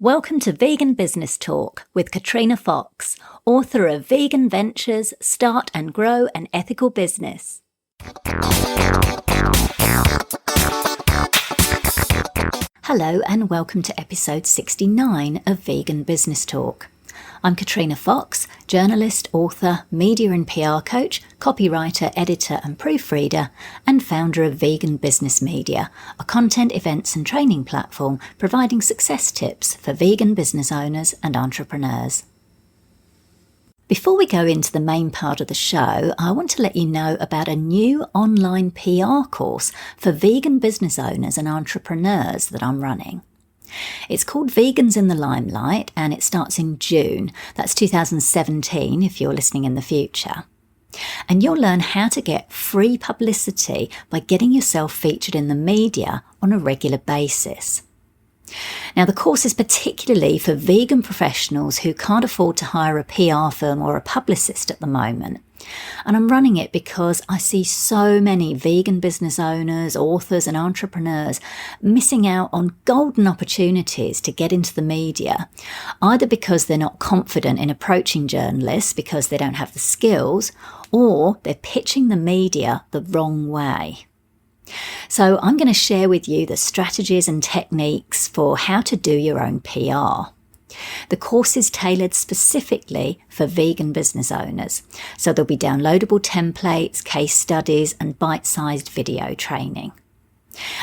Welcome to Vegan Business Talk with Katrina Fox, author of Vegan Ventures, Start and Grow an Ethical Business. Hello and welcome to episode 69 of Vegan Business Talk. I'm Katrina Fox, journalist, author, media and PR coach, copywriter, editor and proofreader, and founder of Vegan Business Media, a content, events and training platform providing success tips for vegan business owners and entrepreneurs. Before we go into the main part of the show, I want to let you know about a new online PR course for vegan business owners and entrepreneurs that I'm running. It's called Vegans in the Limelight and it starts in June. That's 2017 if you're listening in the future. And you'll learn how to get free publicity by getting yourself featured in the media on a regular basis. Now, the course is particularly for vegan professionals who can't afford to hire a PR firm or a publicist at the moment. And I'm running it because I see so many vegan business owners, authors and entrepreneurs missing out on golden opportunities to get into the media, either because they're not confident in approaching journalists because they don't have the skills, or they're pitching the media the wrong way. So I'm going to share with you the strategies and techniques for how to do your own PR. The course is tailored specifically for vegan business owners, so there'll be downloadable templates, case studies and bite-sized video training.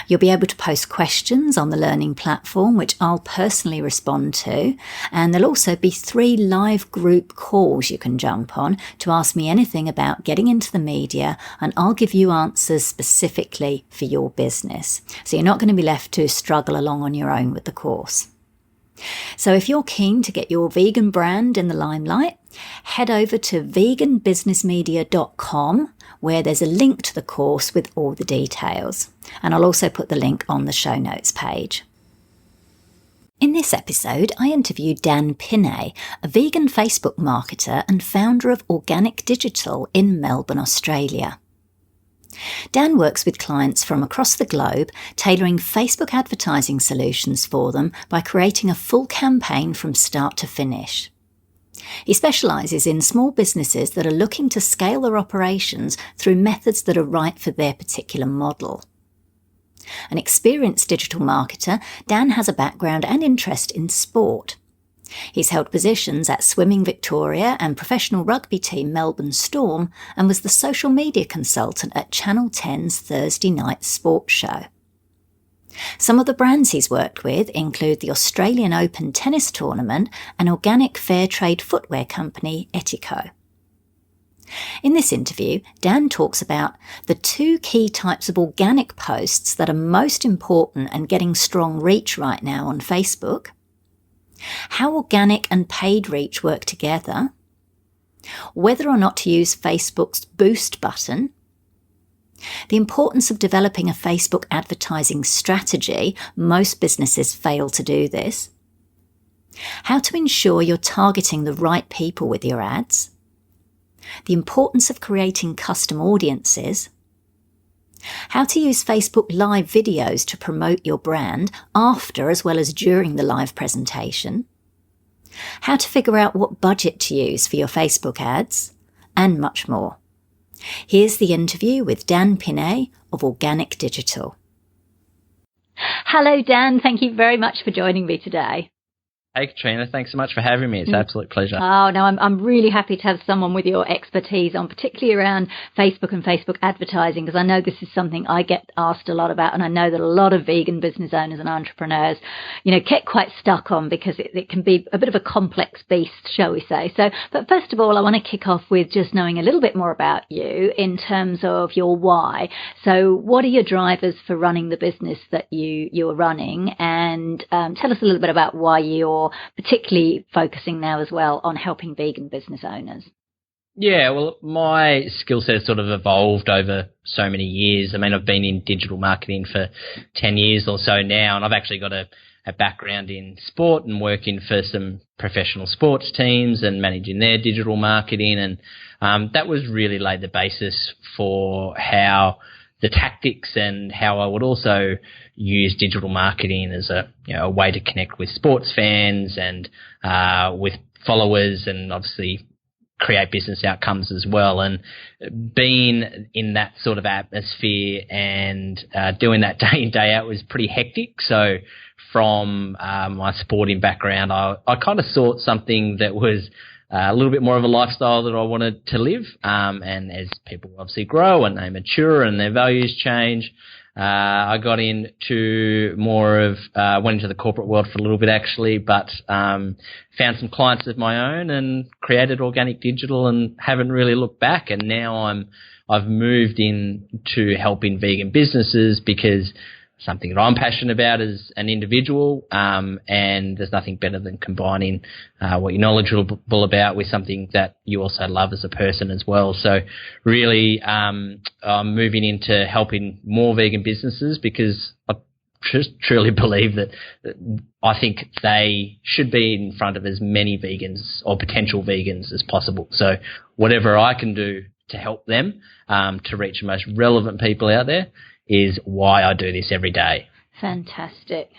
You'll be able to post questions on the learning platform, which I'll personally respond to, and there'll also be 3 live group calls you can jump on to ask me anything about getting into the media, and I'll give you answers specifically for your business. So you're not going to be left to struggle along on your own with the course. So if you're keen to get your vegan brand in the limelight, head over to veganbusinessmedia.com, where there's a link to the course with all the details. And I'll also put the link on the show notes page. In this episode, I interviewed Dan Pinne, a vegan Facebook marketer and founder of Organik Digital in Melbourne, Australia. Dan works with clients from across the globe, tailoring Facebook advertising solutions for them by creating a full campaign from start to finish. He specialises in small businesses that are looking to scale their operations through methods that are right for their particular model. An experienced digital marketer, Dan has a background and interest in sport. He's held positions at Swimming Victoria and professional rugby team Melbourne Storm, and was the social media consultant at Channel 10's Thursday night sports show. Some of the brands he's worked with include the Australian Open tennis tournament and organic fair trade footwear company Etico. In this interview, Dan talks about the 2 key types of organic posts that are most important and getting strong reach right now on Facebook, how organic and paid reach work together, whether or not to use Facebook's boost button, the importance of developing a Facebook advertising strategy. Most businesses fail to do this, how to ensure you're targeting the right people with your ads, the importance of creating custom audiences, how to use Facebook Live videos to promote your brand after as well as during the live presentation, how to figure out what budget to use for your Facebook ads, and much more. Here's the interview with Dan Pinne of Organik Digital. Hello, Dan. Thank you very much for joining me today. Hey, Katrina, thanks so much for having me. It's an absolute pleasure. Oh, no, I'm really happy to have someone with your expertise on, particularly around Facebook and Facebook advertising, because I know this is something I get asked a lot about, and I know that a lot of vegan business owners and entrepreneurs, get quite stuck on because it can be a bit of a complex beast, shall we say. So, but first of all, I want to kick off with just knowing a little bit more about you in terms of your why. So what are your drivers for running the business that you're running? And tell us a little bit about why you're particularly focusing now as well on helping vegan business owners. Yeah, well, my skill set has sort of evolved over so many years. I mean, I've been in digital marketing for 10 years or so now, and I've actually got a background in sport and working for some professional sports teams and managing their digital marketing. And that was really laid the basis for how the tactics and how I would also use digital marketing as a way to connect with sports fans and with followers, and obviously create business outcomes as well. And being in that sort of atmosphere and doing that day in, day out was pretty hectic. So from my sporting background, I kind of sought something that was a little bit more of a lifestyle that I wanted to live. And as people obviously grow and they mature and their values change, I got into went into the corporate world for a little bit actually, but found some clients of my own and created Organic Digital and haven't really looked back. And now I've moved into helping vegan businesses because something that I'm passionate about as an individual, and there's nothing better than combining what you're knowledgeable about with something that you also love as a person as well. So really, I'm moving into helping more vegan businesses because I just truly believe that I think they should be in front of as many vegans or potential vegans as possible. So whatever I can do to help them to reach the most relevant people out there is why I do this every day. Fantastic.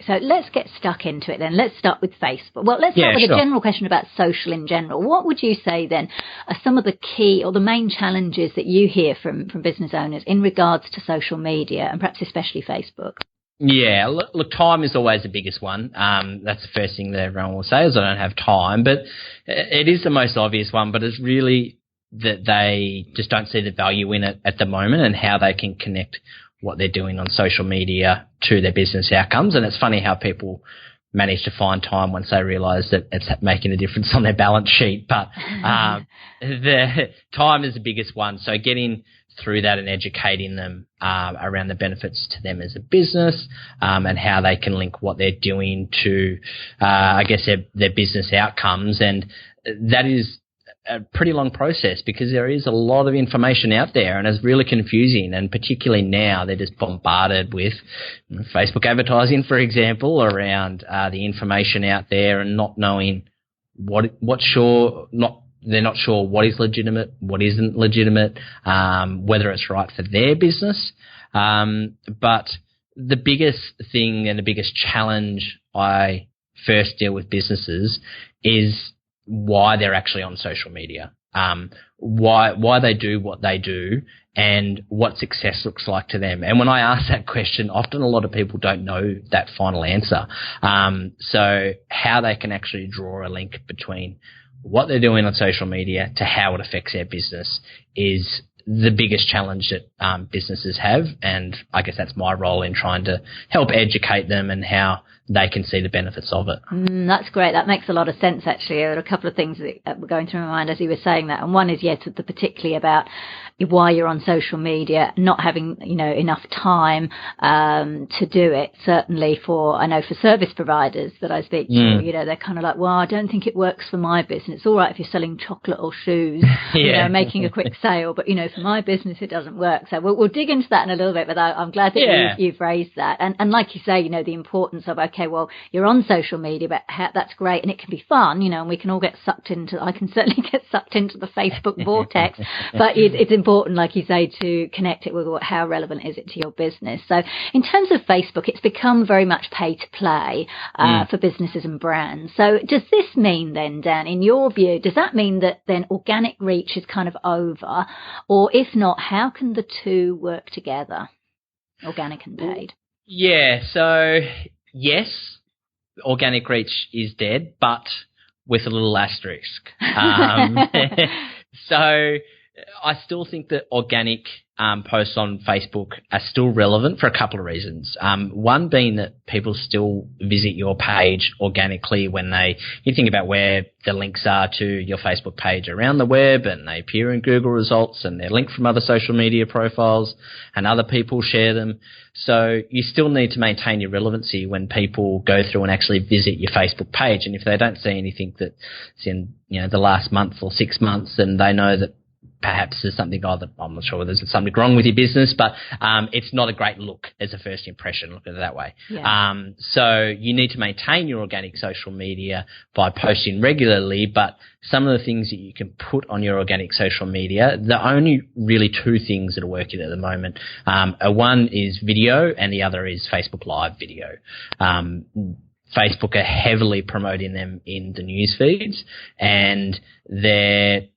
So let's get stuck into it then. Let's start with Facebook. Well, let's start with a general question about social in general. What would you say then are some of the key or the main challenges that you hear from business owners in regards to social media and perhaps especially Facebook? Yeah, look, time is always the biggest one. That's the first thing that everyone will say is I don't have time, but it is the most obvious one, but it's really that they just don't see the value in it at the moment and how they can connect what they're doing on social media to their business outcomes. And it's funny how people manage to find time once they realise that it's making a difference on their balance sheet. But the time is the biggest one. So getting through that and educating them around the benefits to them as a business and how they can link what they're doing to, their business outcomes. And that is a pretty long process because there is a lot of information out there and it's really confusing, and particularly now they're just bombarded with Facebook advertising, for example, around the information out there and not knowing they're not sure what is legitimate, what isn't legitimate, whether it's right for their business. But the biggest thing and the biggest challenge I first deal with businesses is why they're actually on social media, why they do what they do and what success looks like to them. And when I ask that question, often a lot of people don't know that final answer. So how they can actually draw a link between what they're doing on social media to how it affects their business is the biggest challenge that businesses have. And I guess that's my role in trying to help educate them and how they can see the benefits of it. That's great. That makes a lot of sense, actually. There are a couple of things that were going through my mind as you were saying that. And one is, particularly about why you're on social media, not having, enough time to do it. Certainly for service providers that I speak to, they're kind of like, well, I don't think it works for my business. It's all right if you're selling chocolate or shoes, making a quick sale, but, for my business, it doesn't work. So we'll dig into that in a little bit, but I'm glad that you've raised that. And like you say, the importance of, okay, well, you're on social media, but that's great. And it can be fun, and we can all get sucked into, I can certainly get sucked into the Facebook vortex, but it's important, like you say, to connect it with how relevant is it to your business. So in terms of Facebook, it's become very much pay to play for businesses and brands. So does this mean then, Dan, in your view, does that mean that then organic reach is kind of over? Or if not, how can the two work together, organic and paid? Yeah, so yes, organic reach is dead, but with a little asterisk. So I still think that organic posts on Facebook are still relevant for a couple of reasons. One being that people still visit your page organically when you think about where the links are to your Facebook page around the web, and they appear in Google results and they're linked from other social media profiles and other people share them. So you still need to maintain your relevancy when people go through and actually visit your Facebook page. And if they don't see anything that's in, the last month or 6 months, then they know that perhaps there's something, I'm not sure whether there's something wrong with your business, but it's not a great look as a first impression, look at it that way. Yeah. So you need to maintain your organic social media by posting regularly, but some of the things that you can put on your organic social media, the only really two things that are working at the moment, one is video and the other is Facebook Live video. Facebook are heavily promoting them in the news feeds, and the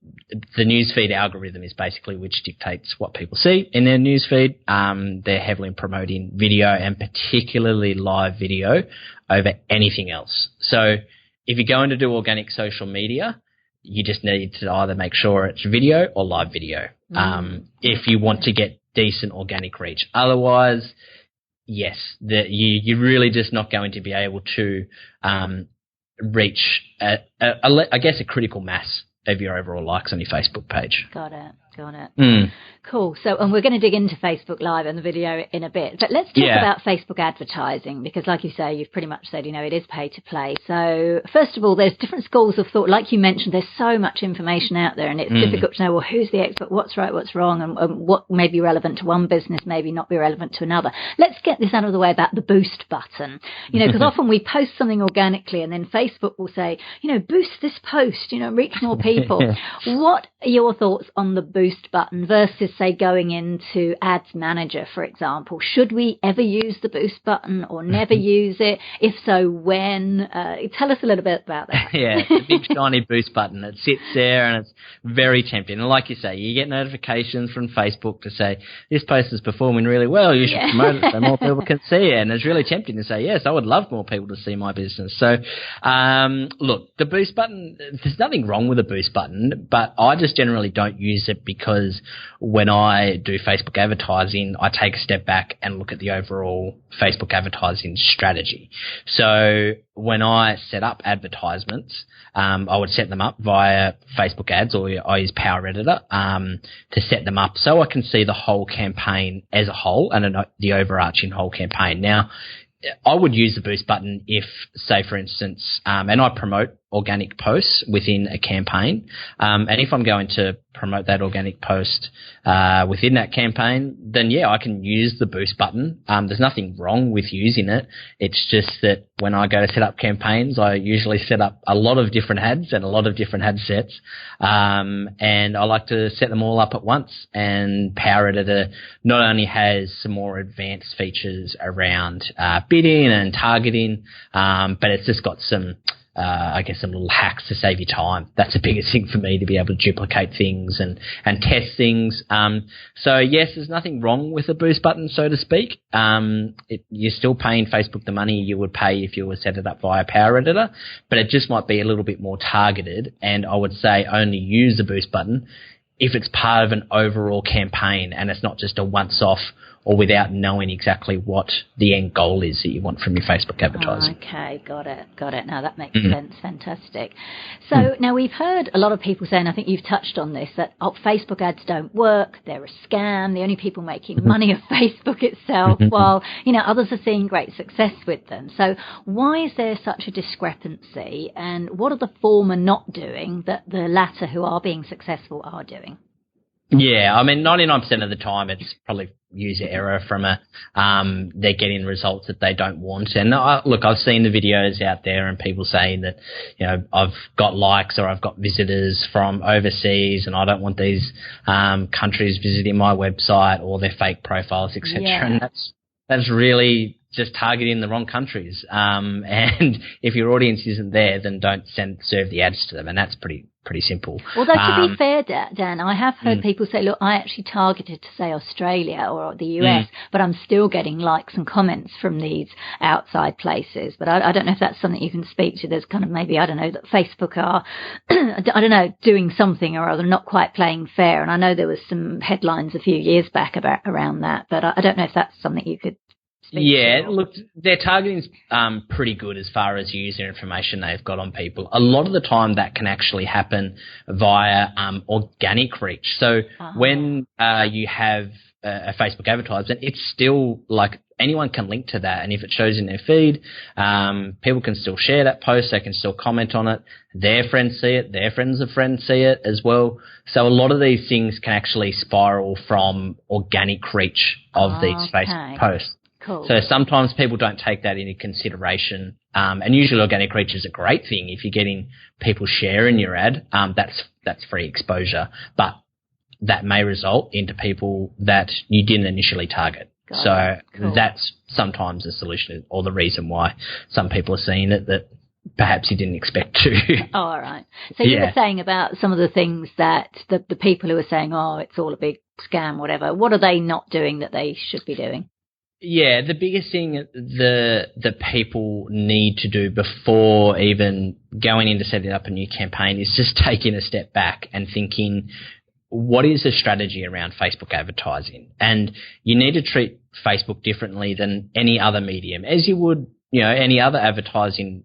news feed algorithm is basically which dictates what people see in their news feed. They're heavily promoting video and particularly live video over anything else. So if you're going to do organic social media, you just need to either make sure it's video or live video. If you want to get decent organic reach. Otherwise, yes, you're really just not going to be able to reach, I guess, a critical mass of your overall likes on your Facebook page. Got it. Cool. So, and we're going to dig into Facebook Live and the video in a bit, but let's talk about Facebook advertising, because like you say, you've pretty much said, it is pay to play. So first of all, there's different schools of thought. Like you mentioned, there's so much information out there and it's difficult to know, well, who's the expert, what's right, what's wrong, and what may be relevant to one business, maybe not be relevant to another. Let's get this out of the way about the boost button, because often we post something organically and then Facebook will say, boost this post, reach more people. What are your thoughts on the boost button versus, say, going into Ads Manager, for example? Should we ever use the boost button or never use it? If so, when? Tell us a little bit about that. Yeah, it's a big shiny boost button. It sits there and it's very tempting. And like you say, you get notifications from Facebook to say, this post is performing really well. You should promote it so more people can see it. And it's really tempting to say, yes, I would love more people to see my business. So, look, the boost button, there's nothing wrong with the boost button, but I just generally don't use it because when I do Facebook advertising, I take a step back and look at the overall Facebook advertising strategy. So when I set up advertisements, I would set them up via Facebook ads, or I use Power Editor to set them up so I can see the whole campaign as a whole and the overarching whole campaign. Now, I would use the boost button if, say, for instance, and I promote organic posts within a campaign. And if I'm going to promote that organic post within that campaign, then I can use the boost button. There's nothing wrong with using it. It's just that when I go to set up campaigns, I usually set up a lot of different ads and a lot of different ad sets. And I like to set them all up at once. And Power Editor not only has some more advanced features around bidding and targeting, but it's just got some some little hacks to save you time. That's the biggest thing for me, to be able to duplicate things and test things. So yes, there's nothing wrong with a boost button, so to speak. You're still paying Facebook the money you would pay if you were set it up via Power Editor, but it just might be a little bit more targeted. And I would say only use the boost button if it's part of an overall campaign and it's not just a once-off or without knowing exactly what the end goal is that you want from your Facebook advertising. Okay, got it. Now that makes sense. Fantastic. So now we've heard a lot of people saying, I think you've touched on this, that Facebook ads don't work, they're a scam, the only people making money are Facebook itself, while others are seeing great success with them. So why is there such a discrepancy, and what are the former not doing that the latter, who are being successful, are doing? Yeah, I mean, 99% of the time it's probably user error from they're getting results that they don't want. And look, I've seen the videos out there and people saying that, I've got likes or I've got visitors from overseas and I don't want these countries visiting my website, or their fake profiles, etc. Yeah. And that's really just targeting the wrong countries. And if your audience isn't there, then don't serve the ads to them. And that's pretty simple. Although to be fair, Dan, I have heard people say, look, I actually targeted to, say, Australia or the US, but I'm still getting likes and comments from these outside places. But I don't know if that's something you can speak to. There's kind of maybe, that Facebook are, doing something or other, not quite playing fair. And I know there was some headlines a few years back around that, but I don't know if that's something you could. Look, their targeting's pretty good as far as user information they've got on people. A lot of the time that can actually happen via organic reach. So when you have a Facebook advertisement, it's still like anyone can link to that. And if it shows in their feed, people can still share that post. They can still comment on it. Their friends see it. Their friends of friends see it as well. So a lot of these things can actually spiral from organic reach of these Facebook posts. Cool. So sometimes people don't take that into consideration. And usually organic reach is a great thing. If you're getting people sharing your ad, that's free exposure. But that may result into people that you didn't initially target. Cool. That's sometimes the solution or the reason why some people are seeing it that perhaps you didn't expect to. Oh, all right. So you were saying about some of the things that the people who are saying, oh, it's all a big scam, whatever. What are they not doing that they should be doing? Yeah, the biggest thing the people need to do before even going in to setting up a new campaign is just taking a step back and thinking, what is the strategy around Facebook advertising? And you need to treat Facebook differently than any other medium, as you would, any other advertising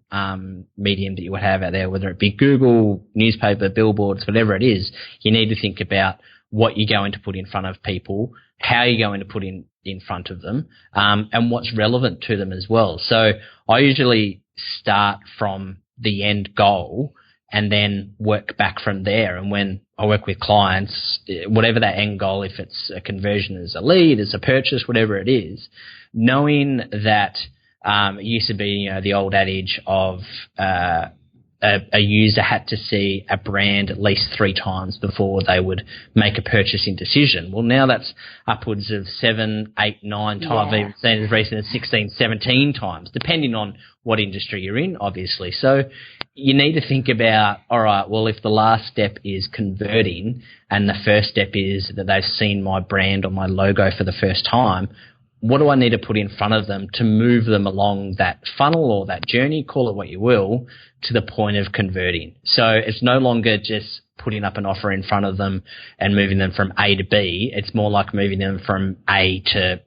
medium that you would have out there, whether it be Google, newspaper, billboards, whatever it is. You need to think about what you're going to put in front of people, how you're going to put in front of them, and what's relevant to them as well. So I usually start from the end goal and then work back from there. And when I work with clients, whatever that end goal, if it's a conversion as a lead, as a purchase, whatever it is, knowing that it used to be, the old adage of a user had to see a brand at least 3 times before they would make a purchasing decision. Well, now that's upwards of 7, 8, 9 times. I've even seen as recent as 16, 17 times, depending on what industry you're in, obviously. So you need to think about, all right, well, if the last step is converting and the first step is that they've seen my brand or my logo for the first time, what do I need to put in front of them to move them along that funnel or that journey, call it what you will, to the point of converting? So it's no longer just putting up an offer in front of them and moving them from A to B. It's more like moving them from A to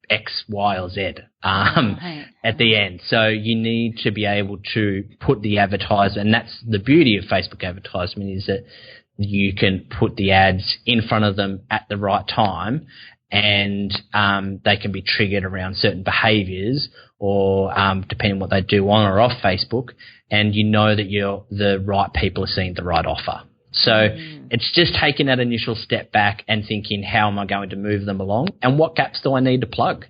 X, Y, or Z at the end. So you need to be able to put the advertisement, and that's the beauty of Facebook advertisement, is that you can put the ads in front of them at the right time, and they can be triggered around certain behaviours or depending on what they do on or off Facebook, and you know that the right people are seeing the right offer. So it's just taking that initial step back and thinking, how am I going to move them along and what gaps do I need to plug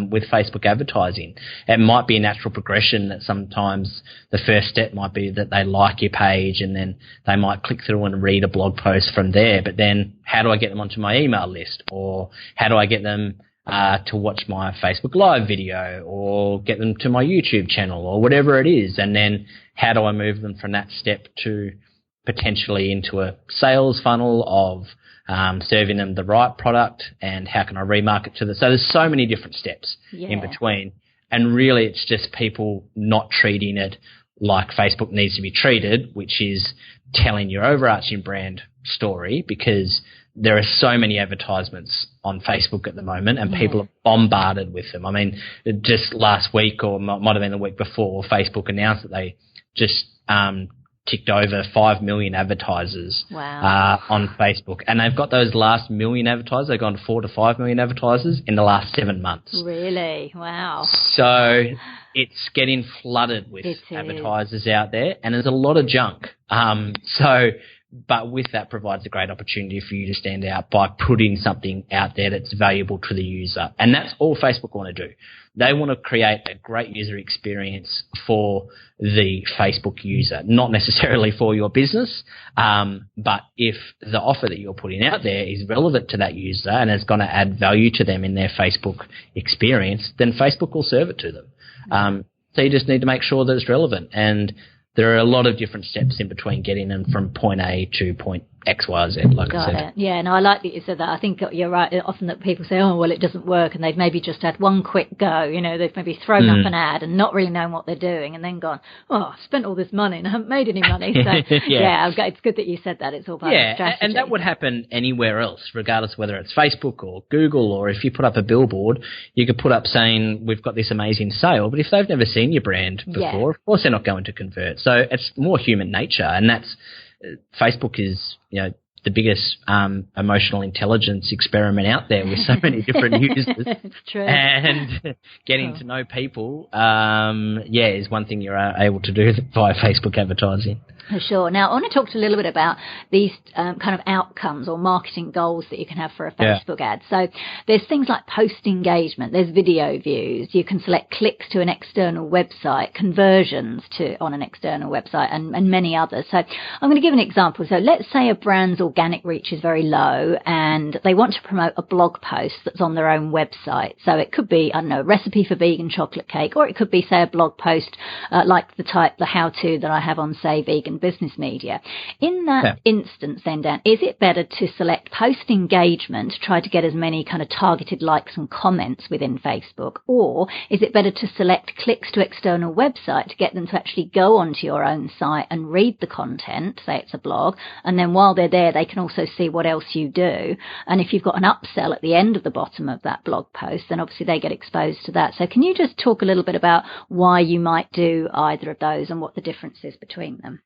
with Facebook advertising? It might be a natural progression that sometimes the first step might be that they like your page and then they might click through and read a blog post from there. But then how do I get them onto my email list, or how do I get them to watch my Facebook Live video, or get them to my YouTube channel, or whatever it is? And then how do I move them from that step to potentially into a sales funnel of serving them the right product, and how can I remarket to them? So there's so many different steps in between. And really it's just people not treating it like Facebook needs to be treated, which is telling your overarching brand story, because there are so many advertisements on Facebook at the moment and people are bombarded with them. I mean, just last week, or might have been the week before, Facebook announced that they just ticked over 5 million advertisers on Facebook. And they've got those last million advertisers. They've gone 4 to 5 million advertisers in the last 7 months. Really? Wow. So it's getting flooded with advertisers out there, and there's a lot of junk. But with that provides a great opportunity for you to stand out by putting something out there that's valuable to the user. And that's all Facebook want to do. They want to create a great user experience for the Facebook user, not necessarily for your business. But if the offer that you're putting out there is relevant to that user and is going to add value to them in their Facebook experience, then Facebook will serve it to them. So you just need to make sure that it's relevant. And there are a lot of different steps in between getting them from point A to point X, Y, Z, like I said. Got it. Yeah, no, I like that you said that. I think you're right. Often that people say, oh, well, it doesn't work, and they've maybe just had one quick go. They've maybe thrown up an ad and not really known what they're doing, and then gone, oh, I've spent all this money and I haven't made any money. So, it's good that you said that. It's all part of strategy. And that would happen anywhere else, regardless of whether it's Facebook or Google, or if you put up a billboard, you could put up saying, we've got this amazing sale. But if they've never seen your brand before, of course they're not going to convert. So it's more human nature, and that's Facebook is, the biggest emotional intelligence experiment out there with so many different users. It's true. And getting to know people, is one thing you're able to do via Facebook advertising. For sure. Now, I want to talk a little bit about these kind of outcomes or marketing goals that you can have for a Facebook ad. So there's things like post engagement, there's video views, you can select clicks to an external website, conversions on an external website, and many others. So I'm going to give an example. So let's say a brand's organic reach is very low and they want to promote a blog post that's on their own website. So it could be, I don't know, a recipe for vegan chocolate cake, or it could be, say, a blog post like the how-to that I have on, say, Vegan Business Media. In that instance then, Dan, is it better to select post engagement to try to get as many kind of targeted likes and comments within Facebook, or is it better to select clicks to external website to get them to actually go onto your own site and read the content, say it's a blog, and then while they're there they can also see what else you do, and if you've got an upsell at the end of the bottom of that blog post, then obviously they get exposed to that. So can you just talk a little bit about why you might do either of those and what the difference is between them?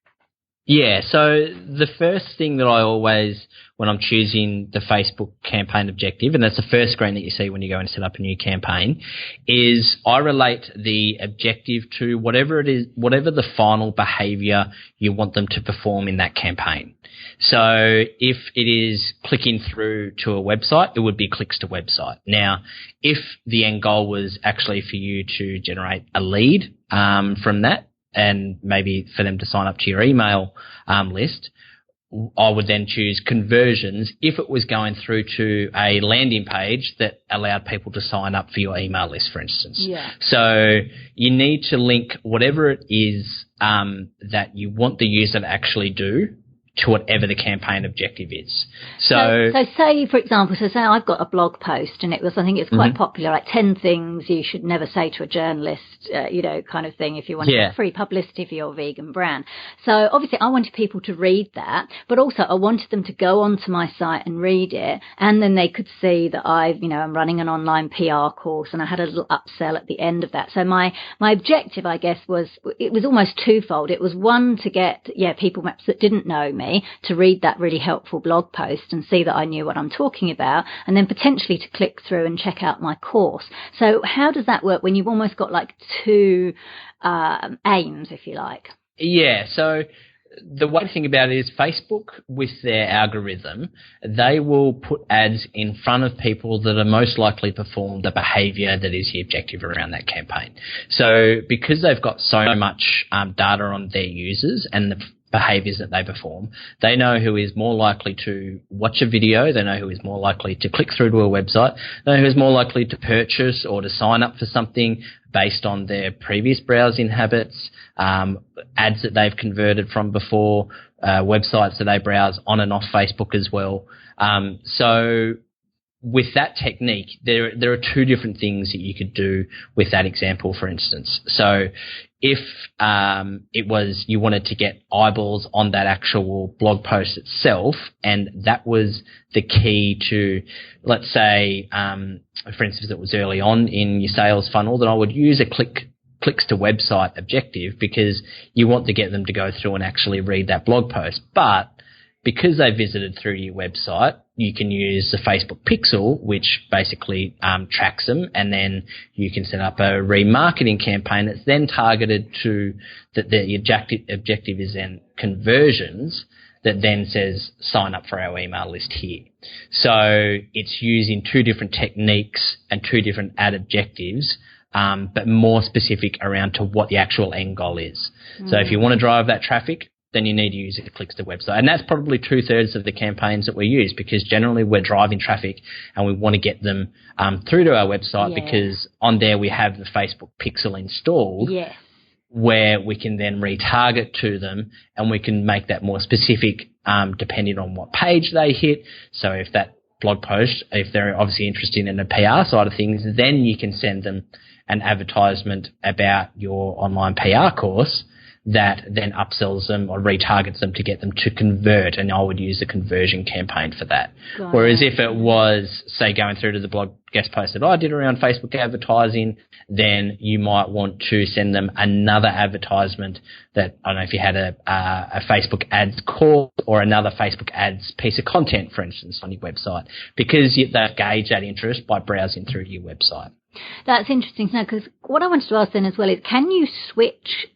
Yeah, so the first thing that I always, when I'm choosing the Facebook campaign objective, and that's the first screen that you see when you go and set up a new campaign, is I relate the objective to whatever it is, whatever the final behaviour you want them to perform in that campaign. So if it is clicking through to a website, it would be clicks to website. Now, if the end goal was actually for you to generate a lead from that, and maybe for them to sign up to your email list, I would then choose conversions if it was going through to a landing page that allowed people to sign up for your email list, for instance. Yeah. So you need to link whatever it is that you want the user to actually do to whatever the campaign objective is. So say, for example, say I've got a blog post and I think it's quite popular, like 10 things you should never say to a journalist, kind of thing, if you want to get free publicity for your vegan brand. So obviously I wanted people to read that, but also I wanted them to go onto my site and read it, and then they could see that I'm running an online PR course and I had a little upsell at the end of that. So my objective, I guess, was almost twofold. It was one, to get people perhaps that didn't know me to read that really helpful blog post and see that I knew what I'm talking about, and then potentially to click through and check out my course. So how does that work when you've almost got like two aims, if you like? Yeah, so the one thing about it is Facebook, with their algorithm, they will put ads in front of people that are most likely to perform the behaviour that is the objective around that campaign. So because they've got so much data on their users and the behaviours that they perform, they know who is more likely to watch a video, they know who is more likely to click through to a website, they know who is more likely to purchase or to sign up for something based on their previous browsing habits, ads that they've converted from before, websites that they browse on and off Facebook as well. So with that technique, there are two different things that you could do with that example, for instance. So if it was you wanted to get eyeballs on that actual blog post itself, and that was the key to, let's say, for instance, it was early on in your sales funnel, then I would use a clicks to website objective, because you want to get them to go through and actually read that blog post. But because they visited through your website, you can use the Facebook Pixel, which basically tracks them, and then you can set up a remarketing campaign that's then targeted to the objective is then conversions, that then says sign up for our email list here. So it's using two different techniques and two different ad objectives, but more specific around to what the actual end goal is. So if you want to drive that traffic, then you need to use a clicks to website. And that's probably 2/3 of the campaigns that we use, because generally we're driving traffic and we want to get them through to our website, because on there we have the Facebook Pixel installed, where we can then retarget to them, and we can make that more specific depending on what page they hit. So if that blog post, if they're obviously interested in the PR side of things, then you can send them an advertisement about your online PR course that then upsells them or retargets them to get them to convert, and I would use a conversion campaign for that. Whereas if it was, say, going through to the blog guest post that I did around Facebook advertising, then you might want to send them another advertisement that, I don't know, if you had a Facebook ads call or another Facebook ads piece of content, for instance, on your website, because they've gauged that interest by browsing through your website. That's interesting to know, because what I wanted to ask then as well is, can you switch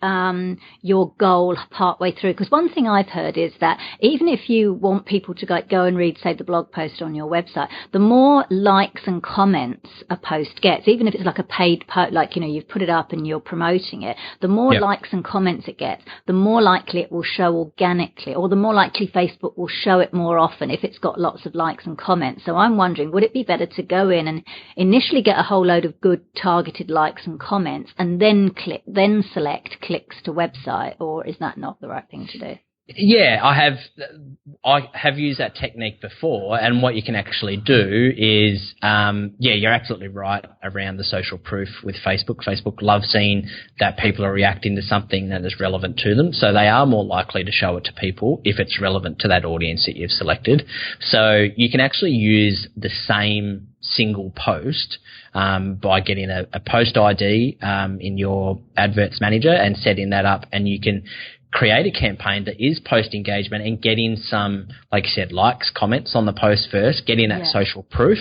your goal partway through? Because one thing I've heard is that even if you want people to go and read, say, the blog post on your website, the more likes and comments a post gets, even if it's like a paid post, like, you know, you've put it up and you're promoting it, the more likes and comments it gets, the more likely it will show organically, or the more likely Facebook will show it more often if it's got lots of likes and comments. So I'm wondering, would it be better to go in and initially get a whole load of good targeted likes and comments and then select clicks to website, or is that not the right thing to do? Yeah, I have used that technique before, and what you can actually do is, you're absolutely right around the social proof with Facebook. Facebook loves seeing that people are reacting to something that is relevant to them, so they are more likely to show it to people if it's relevant to that audience that you've selected. So you can actually use the same single post by getting a post ID in your adverts manager and setting that up, and you can create a campaign that is post engagement and getting some, like you said, likes, comments on the post first, getting that social proof.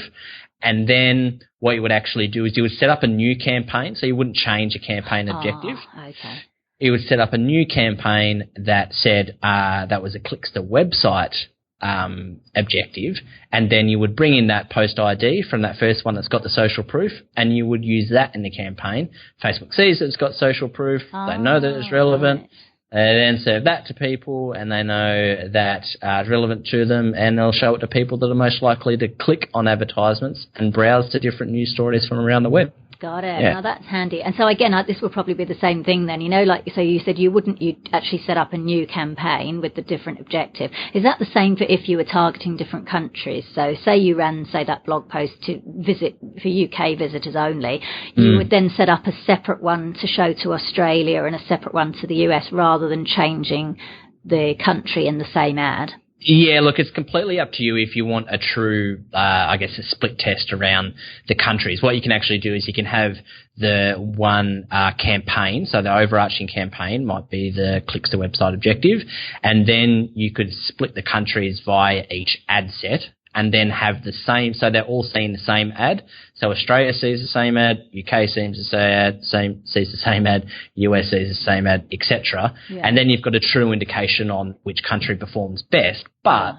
And then what you would actually do is you would set up a new campaign. So you wouldn't change a campaign objective. Okay. You would set up a new campaign that said that was a clicks to website objective, and then you would bring in that post ID from that first one that's got the social proof, and you would use that in the campaign. Facebook sees that it's got social proof, they know that it's relevant. Right. They then serve that to people, and they know that it's relevant to them, and they'll show it to people that are most likely to click on advertisements and browse to different news stories from around the web. Got it. Yeah. Now that's handy. And so again, this will probably be the same thing then, you know, like, so you said you'd actually set up a new campaign with the different objective. Is that the same for if you were targeting different countries? So say you ran, say, that blog post to visit for UK visitors only, you would then set up a separate one to show to Australia and a separate one to the US rather than changing the country in the same ad? Yeah, look, it's completely up to you if you want a true, a split test around the countries. What you can actually do is you can have the one campaign, so the overarching campaign might be the clicks to website objective, and then you could split the countries via each ad set, and then have the same, so they're all seeing the same ad. So Australia sees the same ad, UK sees the same ad, US sees the same ad, etc. Yeah. And then you've got a true indication on which country performs best. But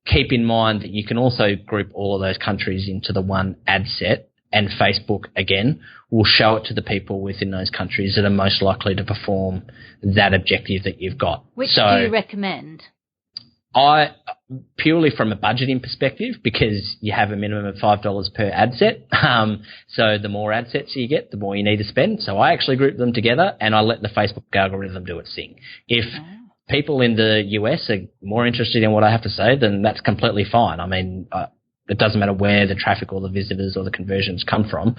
keep in mind that you can also group all of those countries into the one ad set, and Facebook, again, will show it to the people within those countries that are most likely to perform that objective that you've got. Which do you recommend? Purely from a budgeting perspective, because you have a minimum of $5 per ad set. So the more ad sets you get, the more you need to spend. So I actually group them together, and I let the Facebook algorithm do its thing. If people in the US are more interested in what I have to say, then that's completely fine. I mean, it doesn't matter where the traffic or the visitors or the conversions come from.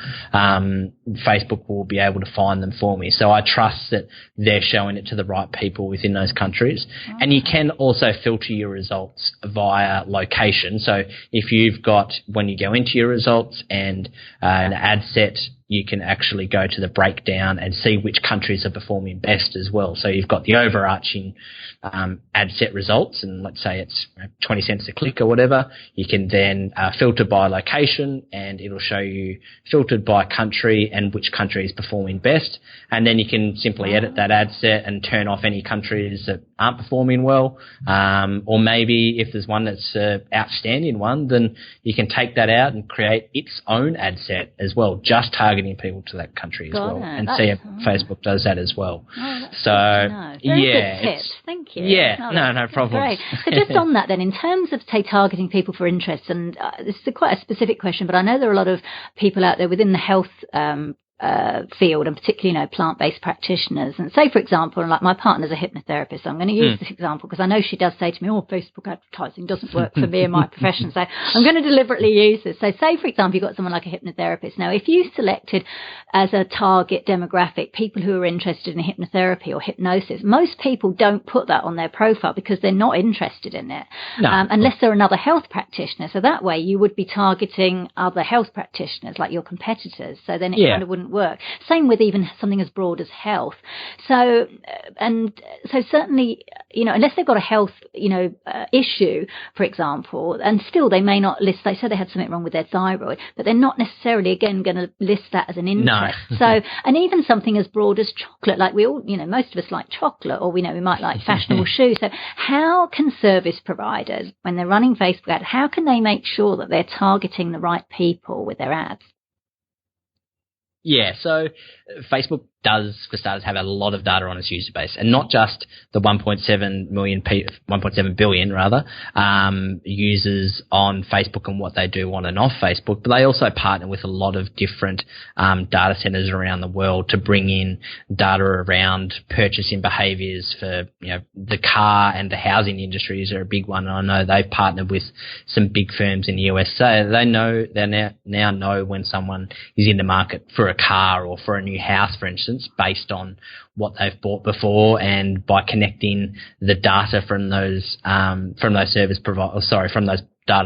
Facebook will be able to find them for me. So I trust that they're showing it to the right people within those countries. Okay. And you can also filter your results via location. So if you've got, when you go into your results and an ad set, you can actually go to the breakdown and see which countries are performing best as well. So you've got the overarching ad set results, and let's say it's 20 cents a click or whatever. You can then filter by location, and it'll show you filtered by country and which country is performing best. And then you can simply edit that ad set and turn off any countries that aren't performing well. Or maybe if there's one that's an outstanding one, then you can take that out and create its own ad set as well, just targeting people to that country as well. And see if Facebook does that as well. So, very good tips. Thank you. Yeah, no problem. Great. So just on that then, in terms of, say, targeting people for interests, and this is quite a specific question, but I know there are a lot of people out there within the health field, and particularly, plant-based practitioners. And say, for example, like my partner's a hypnotherapist, so I'm going to use this example because I know she does say to me, Facebook advertising doesn't work for me and my profession. So I'm going to deliberately use this. So say, for example, you've got someone like a hypnotherapist. Now, if you selected as a target demographic people who are interested in hypnotherapy or hypnosis, most people don't put that on their profile because they're not interested in it, unless they're another health practitioner. So that way you would be targeting other health practitioners like your competitors. So then it kind of wouldn't work. Same with even something as broad as health. So certainly, unless they've got a health, issue, for example, and still they may not list, they said they had something wrong with their thyroid, but they're not necessarily, again, going to list that as an interest. No. So, and even something as broad as chocolate, like we all, most of us like chocolate, or we might like fashionable shoes. So how can service providers, when they're running Facebook ads, how can they make sure that they're targeting the right people with their ads? Yeah, so Facebook does, for starters, have a lot of data on its user base, and not just the 1.7 billion users on Facebook and what they do on and off Facebook, but they also partner with a lot of different data centers around the world to bring in data around purchasing behaviors for, the car and the housing industries are a big one. And I know they've partnered with some big firms in the US, so they now know when someone is in the market for a car or for a new house, for instance, based on what they've bought before, and by connecting the data from those data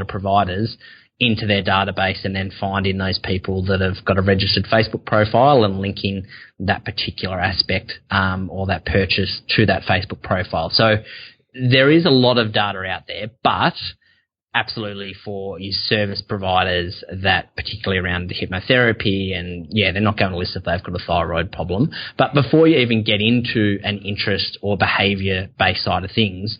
providers into their database, and then finding those people that have got a registered Facebook profile and linking that particular aspect or that purchase to that Facebook profile. So there is a lot of data out there, but absolutely for your service providers, that particularly around the hypnotherapy, and they're not going to list if they've got a thyroid problem. But before you even get into an interest or behaviour based side of things,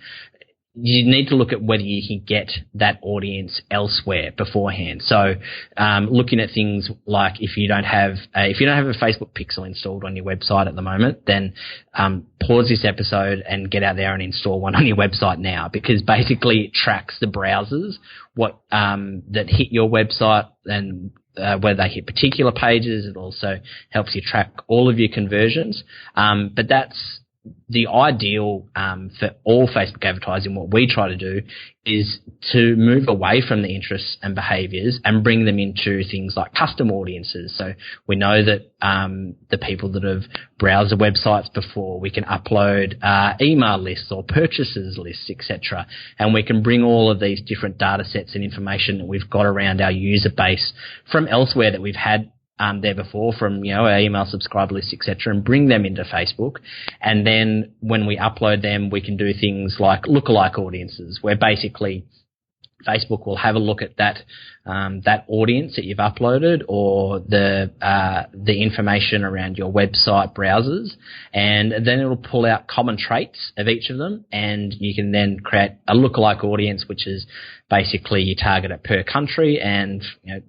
you need to look at whether you can get that audience elsewhere beforehand. So, looking at things like if you don't have a Facebook pixel installed on your website at the moment, then pause this episode and get out there and install one on your website now, because basically it tracks the browsers that hit your website and whether they hit particular pages. It also helps you track all of your conversions. But that's the ideal for all Facebook advertising. What we try to do is to move away from the interests and behaviours and bring them into things like custom audiences. So we know that the people that have browsed the websites before, we can upload email lists or purchases lists, etc. And we can bring all of these different data sets and information that we've got around our user base from elsewhere that we've had there before, from our email subscriber list, etc., and bring them into Facebook. And then when we upload them, we can do things like lookalike audiences, where basically Facebook will have a look at that audience that you've uploaded, or the information around your website browsers, and then it'll pull out common traits of each of them, and you can then create a lookalike audience, which is basically you target it per country. And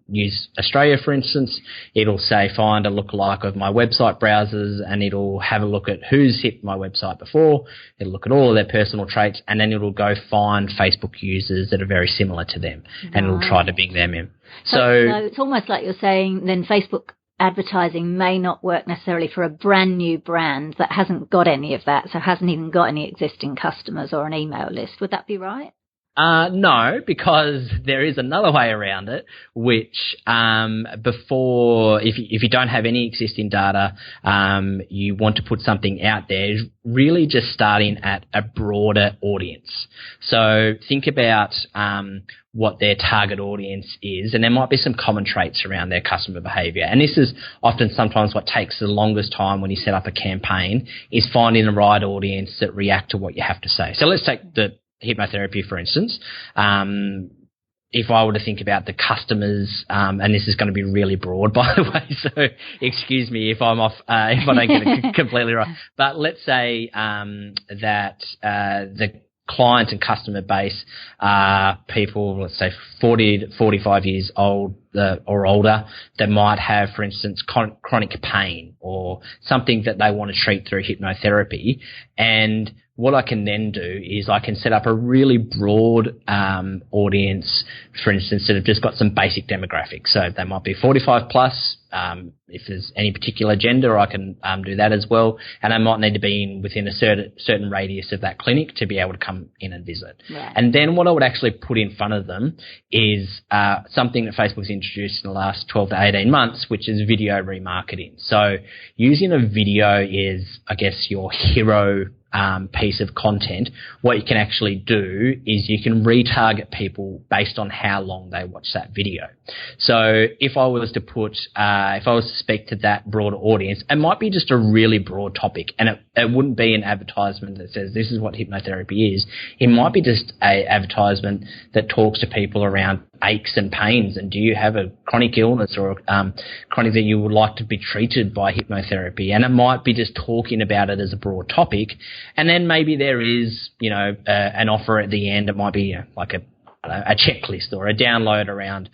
use Australia for instance, it'll say find a lookalike of my website browsers, and it'll have a look at who's hit my website before, it'll look at all of their personal traits, and then it'll go find Facebook users that are very similar to them, and it'll try to bring them in. So it's almost like you're saying then Facebook advertising may not work necessarily for a brand new brand that hasn't got any of that, so hasn't even got any existing customers or an email list. Would that be right? No, because there is another way around it, which before, if you don't have any existing data, you want to put something out there, is really just starting at a broader audience. So think about what their target audience is, and there might be some common traits around their customer behaviour. And this is often sometimes what takes the longest time when you set up a campaign, is finding the right audience that react to what you have to say. So let's take the hypnotherapy, for instance. If I were to think about the customers, and this is going to be really broad, by the way, so excuse me if I'm off, if I don't get it completely right. But let's say that the client and customer base are people, let's say 40 to 45 years old or older, that might have, for instance, chronic pain or something that they want to treat through hypnotherapy. And what I can then do is I can set up a really broad audience, for instance, that have just got some basic demographics. So they might be 45 plus, if there's any particular gender, I can do that as well. And I might need to be within a certain radius of that clinic to be able to come in and visit. Right. And then what I would actually put in front of them is something that Facebook's introduced in the last 12 to 18 months, which is video remarketing. So using a video is, I guess, your hero piece of content. What you can actually do is you can retarget people based on how long they watch that video. So if I was to speak to that broader audience, it might be just a really broad topic, and it wouldn't be an advertisement that says this is what hypnotherapy is. It might be just a advertisement that talks to people around aches and pains, and do you have a chronic illness or chronic that you would like to be treated by hypnotherapy, and it might be just talking about it as a broad topic. And then maybe there is, an offer at the end. It might be like a checklist or a download around,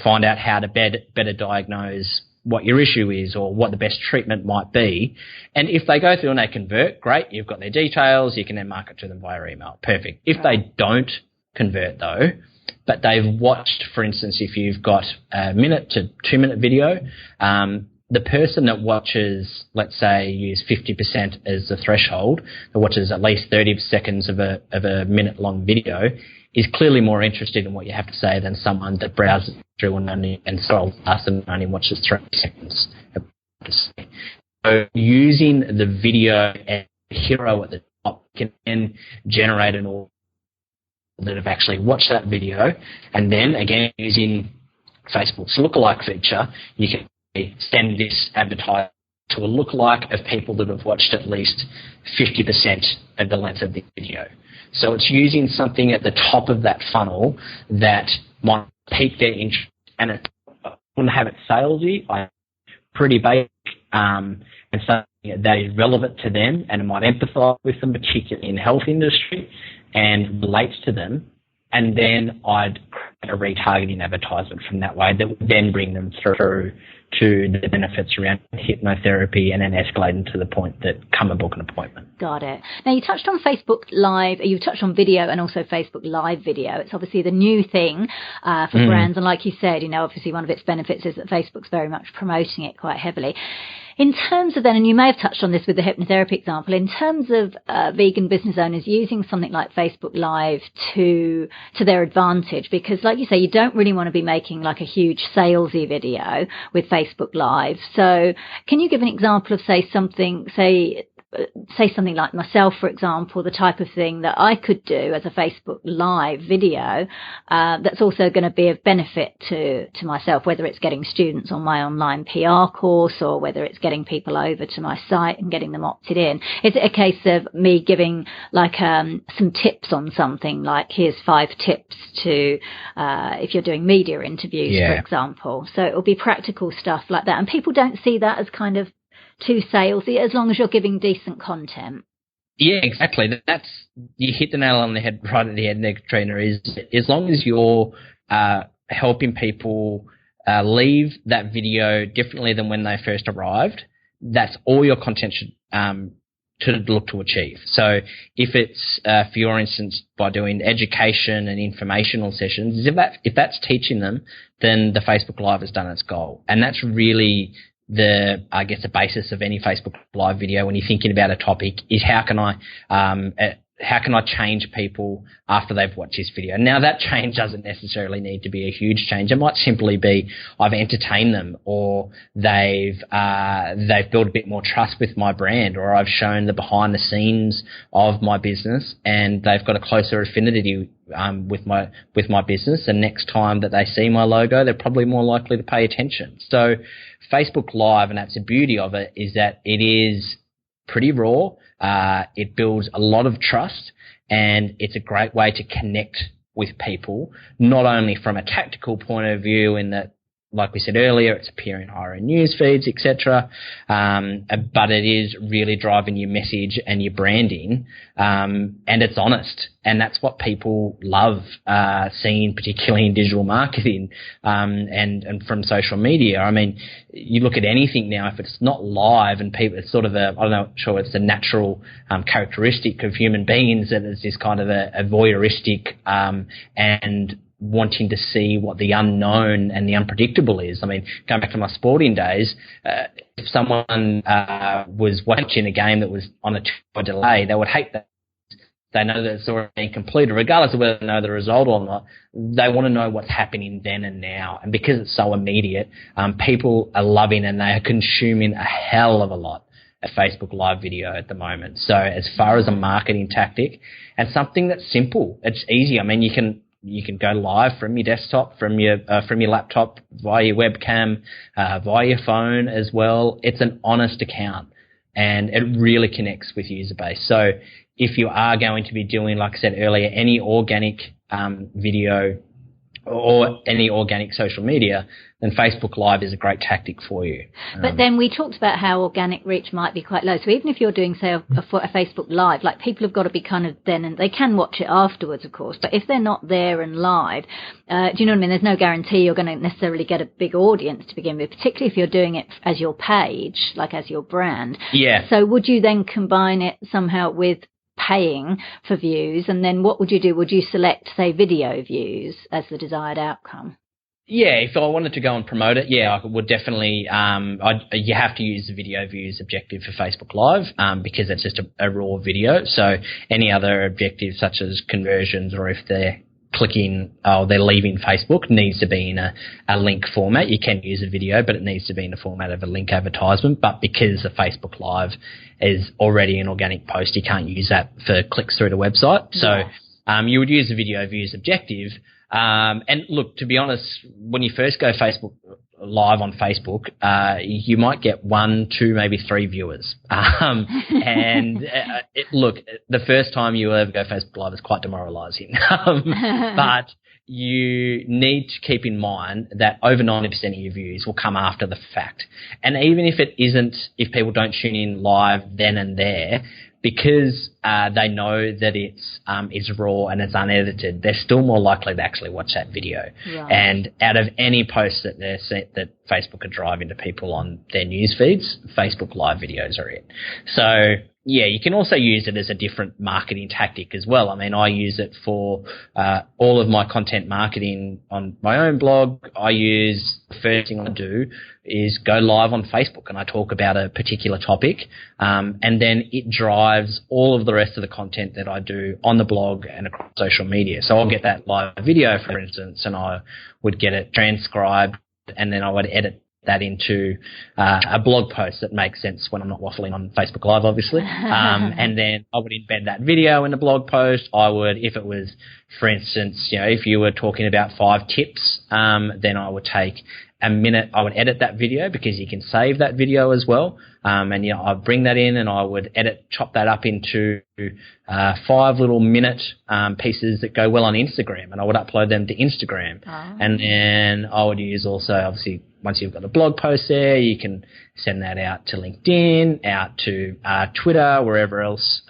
find out how to better diagnose what your issue is or what the best treatment might be. And if they go through and they convert, great, you've got their details, you can then market to them via email. Perfect. If they don't convert though, but they've watched, for instance, if you've got a 1 to 2 minute video, the person that watches, let's say, use 50% as the threshold, that watches at least 30 seconds of a minute-long video, is clearly more interested in what you have to say than someone that browses through and scrolls past and only watches 3 seconds. So using the video as a hero at the top can then generate an audience that have actually watched that video, and then again using Facebook's lookalike feature, you can send this advertisement to a lookalike of people that have watched at least 50% of the length of the video. So it's using something at the top of that funnel that might pique their interest, and it wouldn't have it salesy, pretty basic, and something that is relevant to them, and it might empathise with them, particularly in the health industry, and relates to them. And then I'd create a retargeting advertisement from that way that would then bring them through to the benefits around hypnotherapy and then escalating to the point that come and book an appointment. Got it. Now, you touched on Facebook Live, you touched on video and also Facebook Live video. It's obviously the new thing for brands. And like you said, obviously one of its benefits is that Facebook's very much promoting it quite heavily. In terms of then, and you may have touched on this with the hypnotherapy example, in terms of vegan business owners using something like Facebook Live to their advantage, because like you say, you don't really want to be making like a huge salesy video with Facebook Live. So can you give an example of, say something like myself, for example, the type of thing that I could do as a Facebook Live video that's also going to be of benefit to myself, whether it's getting students on my online PR course or whether it's getting people over to my site and getting them opted in. Is it a case of me giving like some tips on something, like here's 5 tips to if you're doing media interviews, for example? So it'll be practical stuff like that. And people don't see that as kind of too salesy, as long as you're giving decent content. Yeah, exactly. You hit the nail on the head right at the end there, Katrina, is as long as you're helping people leave that video differently than when they first arrived, that's all your content should to look to achieve. So if it's, for your instance, by doing education and informational sessions, if that's teaching them, then the Facebook Live has done its goal. And that's really the basis of any Facebook Live video when you're thinking about a topic is how can I change people after they've watched this video? Now, that change doesn't necessarily need to be a huge change. It might simply be I've entertained them, or they've built a bit more trust with my brand, or I've shown the behind the scenes of my business and they've got a closer affinity with my business. And next time that they see my logo, they're probably more likely to pay attention. So Facebook Live, and that's the beauty of it, is that it is pretty raw. It builds a lot of trust, and it's a great way to connect with people, not only from a tactical point of view in that, like we said earlier, it's appearing higher in news feeds, etc. But it is really driving your message and your branding, and it's honest. And that's what people love seeing, particularly in digital marketing and from social media. I mean, you look at anything now, if it's not live and people, it's sort of it's a natural characteristic of human beings that it's this kind of a voyeuristic and wanting to see what the unknown and the unpredictable is. I mean, going back to my sporting days, if someone was watching a game that was on a 2-hour delay, they would hate that. They know that it's already been completed, regardless of whether they know the result or not. They want to know what's happening then and now. And because it's so immediate, people are loving and they are consuming a hell of a lot of Facebook Live video at the moment. So as far as a marketing tactic and something that's simple, it's easy. I mean, you can go live from your desktop, from your laptop, via your webcam, via your phone as well. It's an honest account and it really connects with user base. So if you are going to be doing, like I said earlier, any organic video or any organic social media, then Facebook Live is a great tactic for you. But then we talked about how organic reach might be quite low. So even if you're doing, say, a Facebook Live, like people have got to be kind of then, and they can watch it afterwards, of course, but if they're not there and live, do you know what I mean? There's no guarantee you're going to necessarily get a big audience to begin with, particularly if you're doing it as your page, like as your brand. Yeah. So would you then combine it somehow with paying for views, and then what would you do? Would you select, say, video views as the desired outcome? Yeah, if I wanted to go and promote it, yeah, I would definitely. You have to use the video views objective for Facebook Live because it's just a raw video. So any other objectives such as conversions, or if they're clicking or they're leaving Facebook, needs to be in a link format. You can use a video, but it needs to be in the format of a link advertisement. But because the Facebook Live is already an organic post, you can't use that for clicks through the website. So you would use the video views objective. And look, to be honest, when you first go Facebook Live on Facebook, you might get 1, 2, maybe 3 viewers. Look, the first time you ever go Facebook Live is quite demoralizing. But you need to keep in mind that over 90% of your views will come after the fact. And even if people don't tune in live then and there, because they know that it's raw and it's unedited, they're still more likely to actually watch that video. Right. And out of any posts that that Facebook are driving to people on their news feeds, Facebook Live videos are it. So yeah, you can also use it as a different marketing tactic as well. I mean, I use it for all of my content marketing on my own blog. The first thing I do is go live on Facebook and I talk about a particular topic, and then it drives all of the rest of the content that I do on the blog and across social media. So I'll get that live video, for instance, and I would get it transcribed, and then I would edit that into a blog post that makes sense when I'm not waffling on Facebook Live, obviously. And then I would embed that video in the blog post. If it was, for instance, if you were talking about 5 tips, then I would take a minute. I would edit that video because you can save that video as well. And I'd bring that in and I would chop that up into 5 little minute pieces that go well on Instagram, and I would upload them to Instagram. Oh. And then I would use also, obviously, once you've got the blog post there, you can send that out to LinkedIn, out to Twitter, wherever else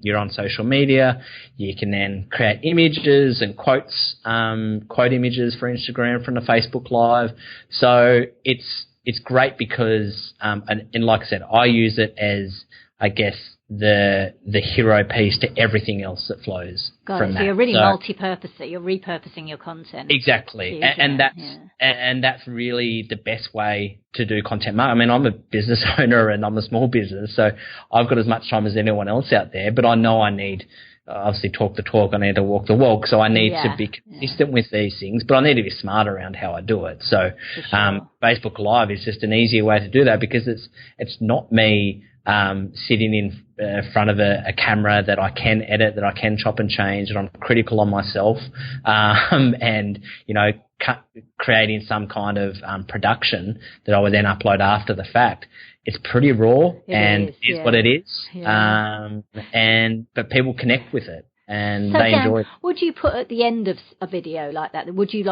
you're on social media. You can then create images and quotes, quote images for Instagram from the Facebook Live. So it's great because, and like I said, I use it as, I guess, the hero piece to everything else that flows from that. So you're really multi-purpose. You're repurposing your content. Exactly, and that's really the best way to do content marketing. I mean, I'm a business owner and I'm a small business, so I've got as much time as anyone else out there. But I know I need obviously talk the talk. I need to walk the walk. So I need to be consistent with these things, but I need to be smart around how I do it. So Facebook Live is just an easier way to do that because it's not me sitting in front of a camera that I can edit, that I can chop and change, and I'm critical on myself, and creating some kind of production that I would then upload after the fact. It's pretty raw and is what it is, but people connect with it and they enjoy it. Would you put at the end of a video like that? Would you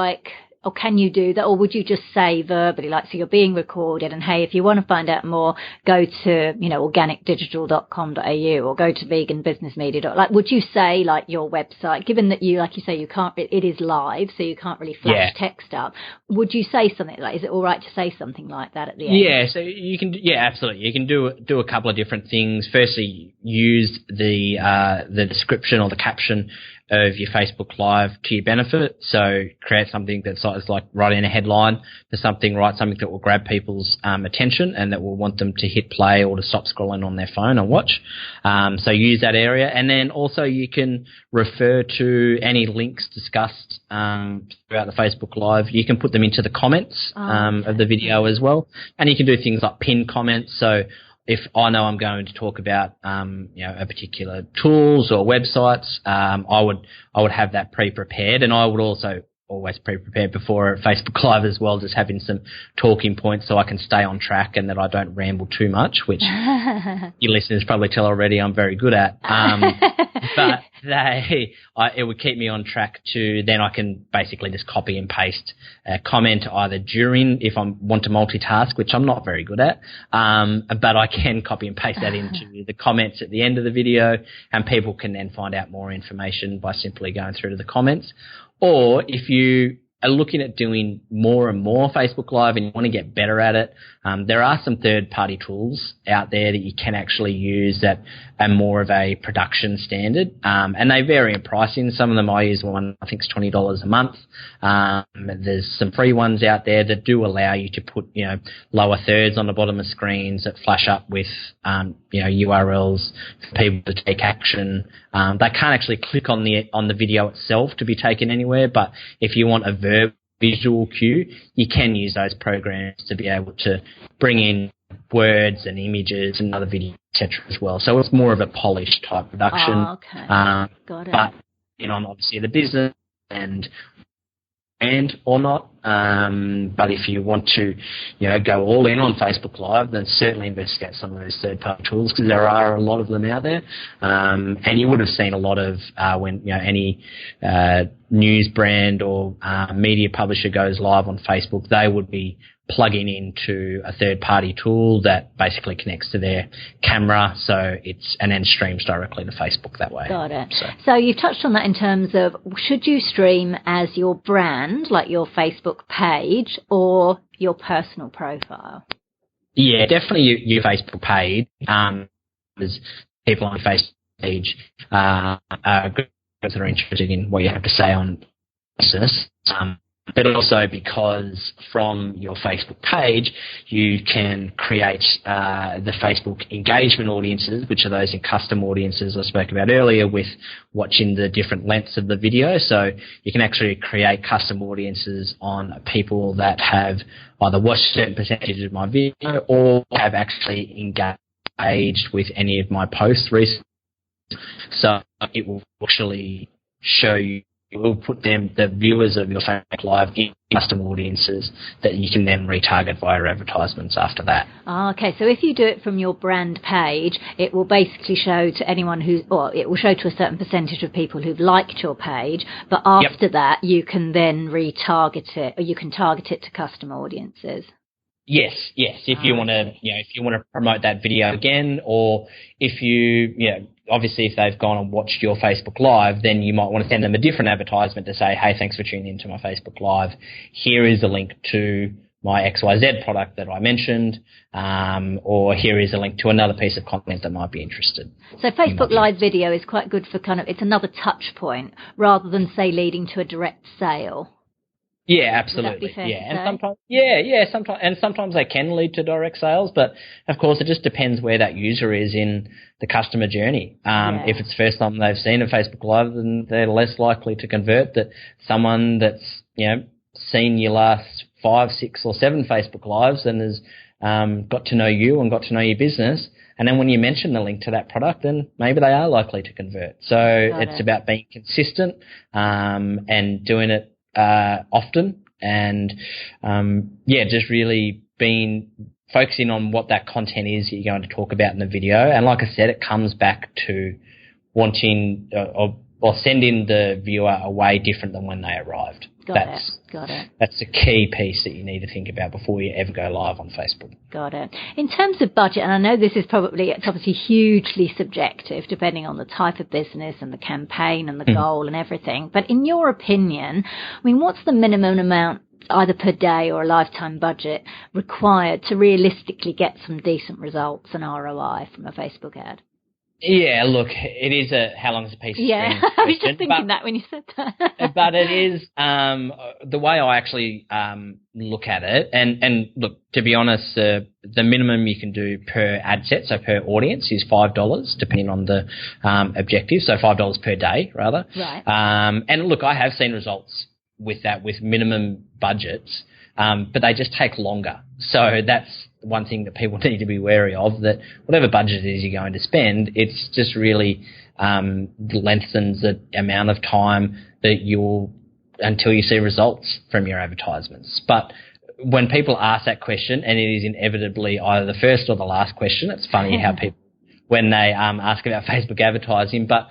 or can you do that, or would you just say verbally, like, so you're being recorded, and hey, if you want to find out more, go to, organicdigital.com.au or go to veganbusinessmedia. Like, would you say, like, your website, given that you, like you say, you can't, it is live, so you can't really flash text up, would you say something like, is it all right to say something like that at the end? Yeah, so you can, absolutely. You can do a couple of different things. Firstly, use the description or the caption of your Facebook Live to your benefit. So create something that's like writing a headline for something, write something that will grab people's attention and that will want them to hit play or to stop scrolling on their phone and watch. So use that area. And then also you can refer to any links discussed throughout the Facebook Live. You can put them into the comments of the video as well. And you can do things like pin comments. So if I know I'm going to talk about, a particular tools or websites, I would have that pre-prepared, and I would also always pre-prepared before Facebook Live as well, just having some talking points so I can stay on track and that I don't ramble too much, which your listeners probably tell already I'm very good at. But it would keep me on track to, then I can basically just copy and paste a comment either during, if I want to multitask, which I'm not very good at, but I can copy and paste that into the comments at the end of the video, and people can then find out more information by simply going through to the comments. Or if you are looking at doing more and more Facebook Live and you want to get better at it, there are some third-party tools out there that you can actually use that are more of a production standard, and they vary in pricing. Some of them I use one, I think it's $20 a month. There's some free ones out there that do allow you to put, lower thirds on the bottom of screens that flash up with, URLs for people to take action. They can't actually click on the video itself to be taken anywhere, but if you want a visual cue, you can use those programs to be able to bring in words and images and other videos, etc. as well. So it's more of a polished type production. Oh, okay. Got it. But, obviously the business and or not. But if you want to, go all in on Facebook Live, then certainly investigate some of those third-party tools, because there are a lot of them out there. And you would have seen a lot of when any news brand or media publisher goes live on Facebook, they would be plugging into a third-party tool that basically connects to their camera, and then streams directly to Facebook that way. Got it. So you've touched on that in terms of, should you stream as your brand, like your Facebook page, or your personal profile? Yeah, definitely your Facebook page. There's people on your Facebook page are good that are interested in what you have to say on business. But also because from your Facebook page, you can create the Facebook engagement audiences, which are those in custom audiences I spoke about earlier with watching the different lengths of the video. So you can actually create custom audiences on people that have either watched certain percentages of my video or have actually engaged with any of my posts recently. So it will actually show you, it will put the viewers of your Facebook Live in custom audiences that you can then retarget via advertisements after that. Oh, okay, so if you do it from your brand page, it will basically show to anyone it will show to a certain percentage of people who've liked your page, but after that you can then retarget it, or you can target it to custom audiences. Yes. If you want to, promote that video again, or if obviously if they've gone and watched your Facebook Live, then you might want to send them a different advertisement to say, hey, thanks for tuning into my Facebook Live. Here is a link to my XYZ product that I mentioned, or here is a link to another piece of content that might be interested. So Facebook Live video is quite good for it's another touch point rather than, say, leading to a direct sale. Yeah, absolutely. Sometimes they can lead to direct sales, but of course it just depends where that user is in the customer journey. If it's the first time they've seen a Facebook Live, then they're less likely to convert that someone that's, seen your last 5, 6 or 7 Facebook Lives and has got to know you and got to know your business. And then when you mention the link to that product, then maybe they are likely to convert. So it's about being consistent, and doing it often, and just really focusing on what that content is that you're going to talk about in the video. And like I said, it comes back to wanting or or sending the viewer away different than when they arrived. Got it. That's the key piece that you need to think about before you ever go live on Facebook. Got it. In terms of budget, and I know it's obviously hugely subjective depending on the type of business and the campaign and the goal and everything, but in your opinion, I mean, what's the minimum amount either per day or a lifetime budget required to realistically get some decent results and ROI from a Facebook ad? Yeah, look, it is how long is a piece of string? Yeah, I was just thinking that when you said that. But it is the way I actually look at it. And look, to be honest, the minimum you can do per ad set, so per audience, is $5, depending on the objective. So $5 per day, rather. Right. And look, I have seen results with that, with minimum budgets, but they just take longer. So that's one thing that people need to be wary of, that whatever budget it is you're going to spend, it's just really lengthens the amount of time that until you see results from your advertisements. But when people ask that question, and it is inevitably either the first or the last question, it's funny how people, when they ask about Facebook advertising, but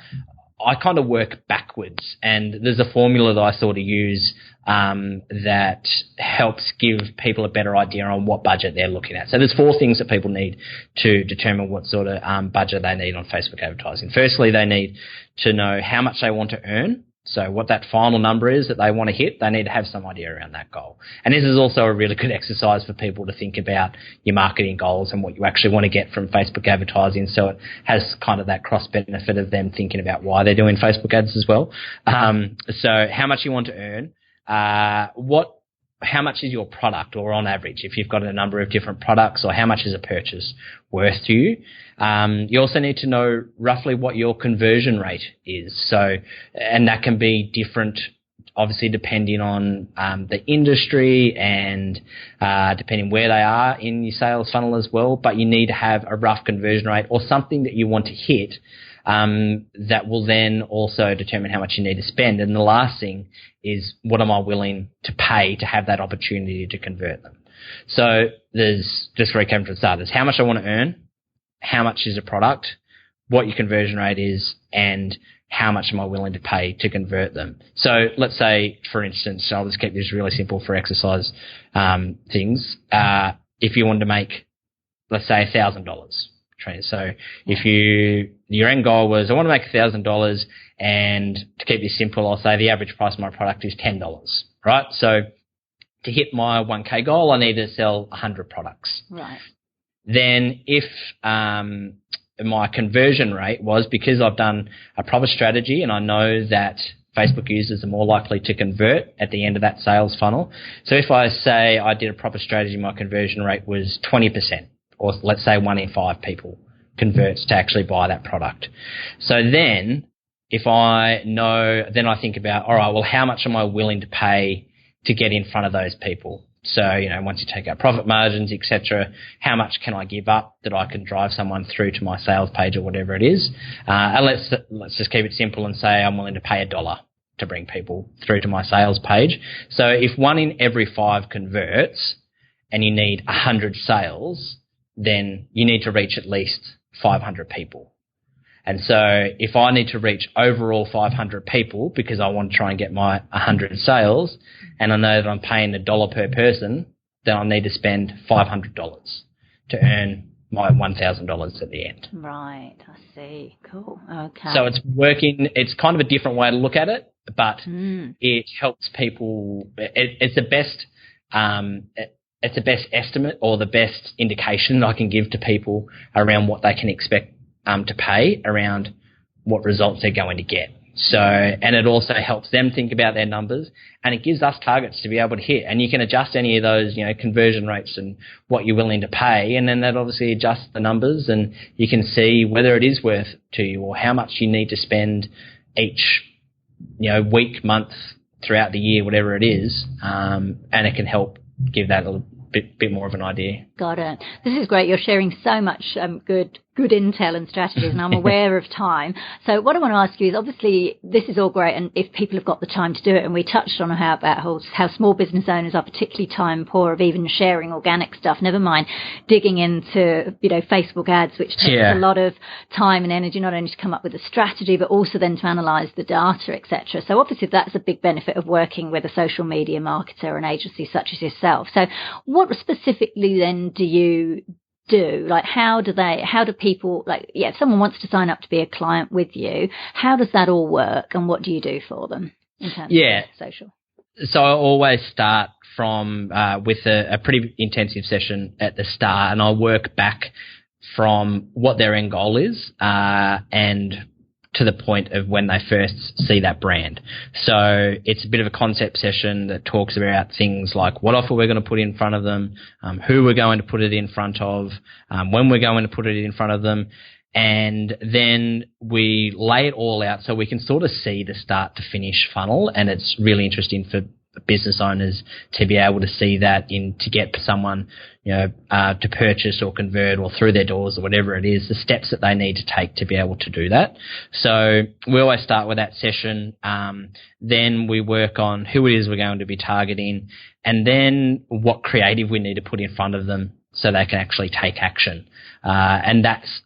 I kind of work backwards, and there's a formula that I sort of use that helps give people a better idea on what budget they're looking at. So there's 4 things that people need to determine what sort of budget they need on Facebook advertising. Firstly, they need to know how much they want to earn. So what that final number is that they want to hit, they need to have some idea around that goal. And this is also a really good exercise for people to think about your marketing goals and what you actually want to get from Facebook advertising. So it has kind of that cross benefit of them thinking about why they're doing Facebook ads as well. So how much you want to earn, how much is your product, or on average, if you've got a number of different products, or how much is a purchase worth to you. You also need to know roughly what your conversion rate is. So, and that can be different, obviously, depending on the industry and depending where they are in your sales funnel as well. But you need to have a rough conversion rate or something that you want to hit that will then also determine how much you need to spend. And the last thing is, what am I willing to pay to have that opportunity to convert them? So there's, just recapping from the start, there's how much I want to earn, how much is a product, what your conversion rate is, and how much am I willing to pay to convert them. So let's say, for instance, I'll just keep this really simple for exercise things. If you wanted to make, let's say, $1,000. So if your end goal was, I want to make $1,000, and to keep this simple, I'll say the average price of my product is $10, right? So to hit my 1K goal, I need to sell 100 products. Right. Then if my conversion rate was, because I've done a proper strategy and I know that Facebook users are more likely to convert at the end of that sales funnel. So if I say I did a proper strategy, my conversion rate was 20%, or let's say 1 in 5 people converts to actually buy that product. So then if I know, then I think about, all right, well, how much am I willing to pay to get in front of those people? So, once you take out profit margins, etc., how much can I give up that I can drive someone through to my sales page or whatever it is? And let's just keep it simple and say I'm willing to pay $1 to bring people through to my sales page. So if 1 in every 5 converts and you need 100 sales, then you need to reach at least 500 people. And so if I need to reach overall 500 people because I want to try and get my 100 sales, and I know that I'm paying $1 per person, then I need to spend $500 to earn my $1,000 at the end. Right, I see. Cool. Okay. So it's working. It's kind of a different way to look at it, but it helps people. It's the best. It's the best estimate or the best indication I can give to people around what they can expect to pay, around what results they're going to get. So, and it also helps them think about their numbers, and it gives us targets to be able to hit. And you can adjust any of those, conversion rates and what you're willing to pay, and then that obviously adjusts the numbers, and you can see whether it is worth to you or how much you need to spend each, week, month, throughout the year, whatever it is, and it can help give that a little bit more of an idea. Got it. This is great. You're sharing so much good good intel and strategies, and I'm aware of time. So what I want to ask you is, obviously, this is all great, and if people have got the time to do it, and we touched on how small business owners are particularly time poor of even sharing organic stuff, never mind digging into, Facebook ads, which takes a lot of time and energy, not only to come up with a strategy, but also then to analyse the data, etc. So obviously that's a big benefit of working with a social media marketer, an agency such as yourself. So what specifically then do you do? Like, how do people, if someone wants to sign up to be a client with you, how does that all work, and what do you do for them in terms of social? So I always start from with a pretty intensive session at the start, and I'll work back from what their end goal is and to the point of when they first see that brand. So it's a bit of a concept session that talks about things like what offer we're going to put in front of them, who we're going to put it in front of, when we're going to put it in front of them, and then we lay it all out so we can sort of see the start to finish funnel. And it's really interesting for business owners to be able to see that, to get someone, to purchase or convert or through their doors or whatever it is, the steps that they need to take to be able to do that. So we always start with that session. Then we work on who it is we're going to be targeting, and then what creative we need to put in front of them so they can actually take action. And that's,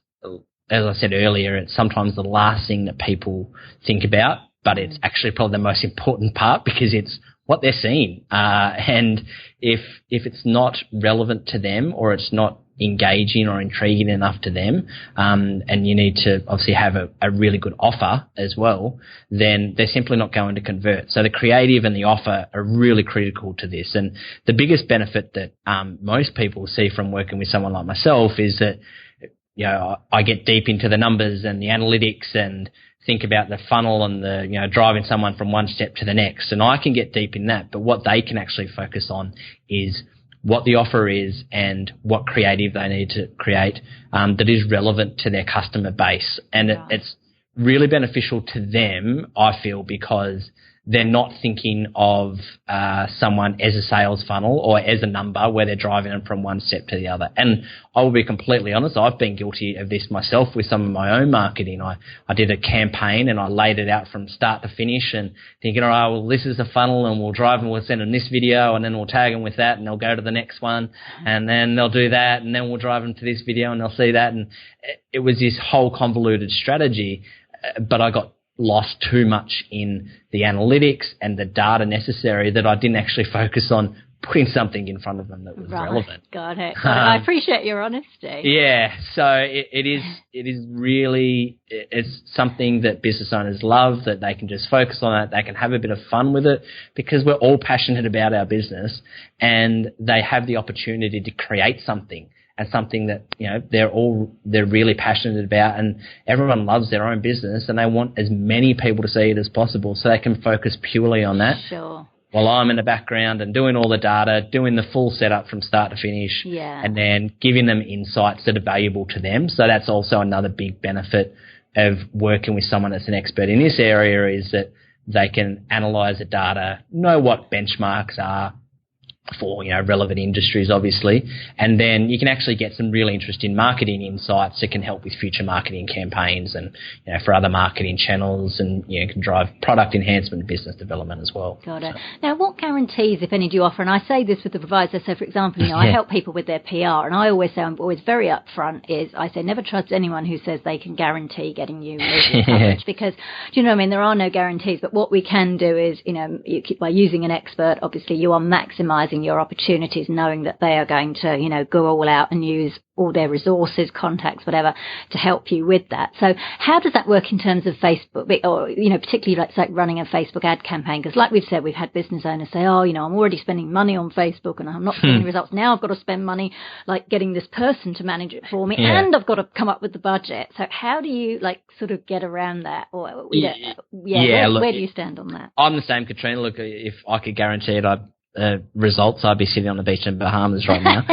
as I said earlier, it's sometimes the last thing that people think about, but it's actually probably the most important part, because it's what they're seeing. And if it's not relevant to them, or it's not engaging or intriguing enough to them, and you need to obviously have a really good offer as well, then they're simply not going to convert. So the creative and the offer are really critical to this. And the biggest benefit that most people see from working with someone like myself is that, I get deep into the numbers and the analytics and think about the funnel and the, driving someone from one step to the next. And I can get deep in that. But what they can actually focus on is what the offer is and what creative they need to create that is relevant to their customer base. And it's really beneficial to them, I feel, because they're not thinking of someone as a sales funnel or as a number where they're driving them from one step to the other. And I will be completely honest, I've been guilty of this myself with some of my own marketing. I did a campaign and I laid it out from start to finish and thinking, all right, well, this is a funnel and we'll drive and we'll send them this video and then we'll tag them with that and they'll go to the next one and then they'll do that and then we'll drive them to this video and they'll see that. And it was this whole convoluted strategy, but I got lost too much in the analytics and the data necessary that I didn't actually focus on putting something in front of them that was relevant. Got it. I appreciate your honesty. Yeah, so it is really, it's something that business owners love, that they can just focus on it, they can have a bit of fun with it, because we're all passionate about our business and they have the opportunity to create something. And something that, they're really passionate about, and everyone loves their own business and they want as many people to see it as possible so they can focus purely on that. Sure. While I'm in the background and doing all the data, doing the full setup from start to finish, and then giving them insights that are valuable to them. So that's also another big benefit of working with someone that's an expert in this area, is that they can analyze the data, know what benchmarks are for, relevant industries, obviously. And then you can actually get some really interesting marketing insights that can help with future marketing campaigns and, for other marketing channels, and, can drive product enhancement and business development as well. Got it. Now, what guarantees, if any, do you offer? And I say this with the proviso. So, for example, I help people with their PR, and I always say, I'm always very upfront, I say never trust anyone who says they can guarantee getting you media coverage, because, do you know what I mean? There are no guarantees, but what we can do is, by using an expert, obviously you are maximising your opportunities, knowing that they are going to, go all out and use all their resources, contacts, whatever, to help you with that. So how does that work in terms of Facebook, or, particularly like running a Facebook ad campaign? Because like we've said, we've had business owners say, I'm already spending money on Facebook and I'm not getting results. Now I've got to spend money like getting this person to manage it for me, and I've got to come up with the budget. So how do you sort of get around that? Or where do you stand on that? I'm the same, Katrina. Look, if I could guarantee it, results, I'd be sitting on the beach in Bahamas right now.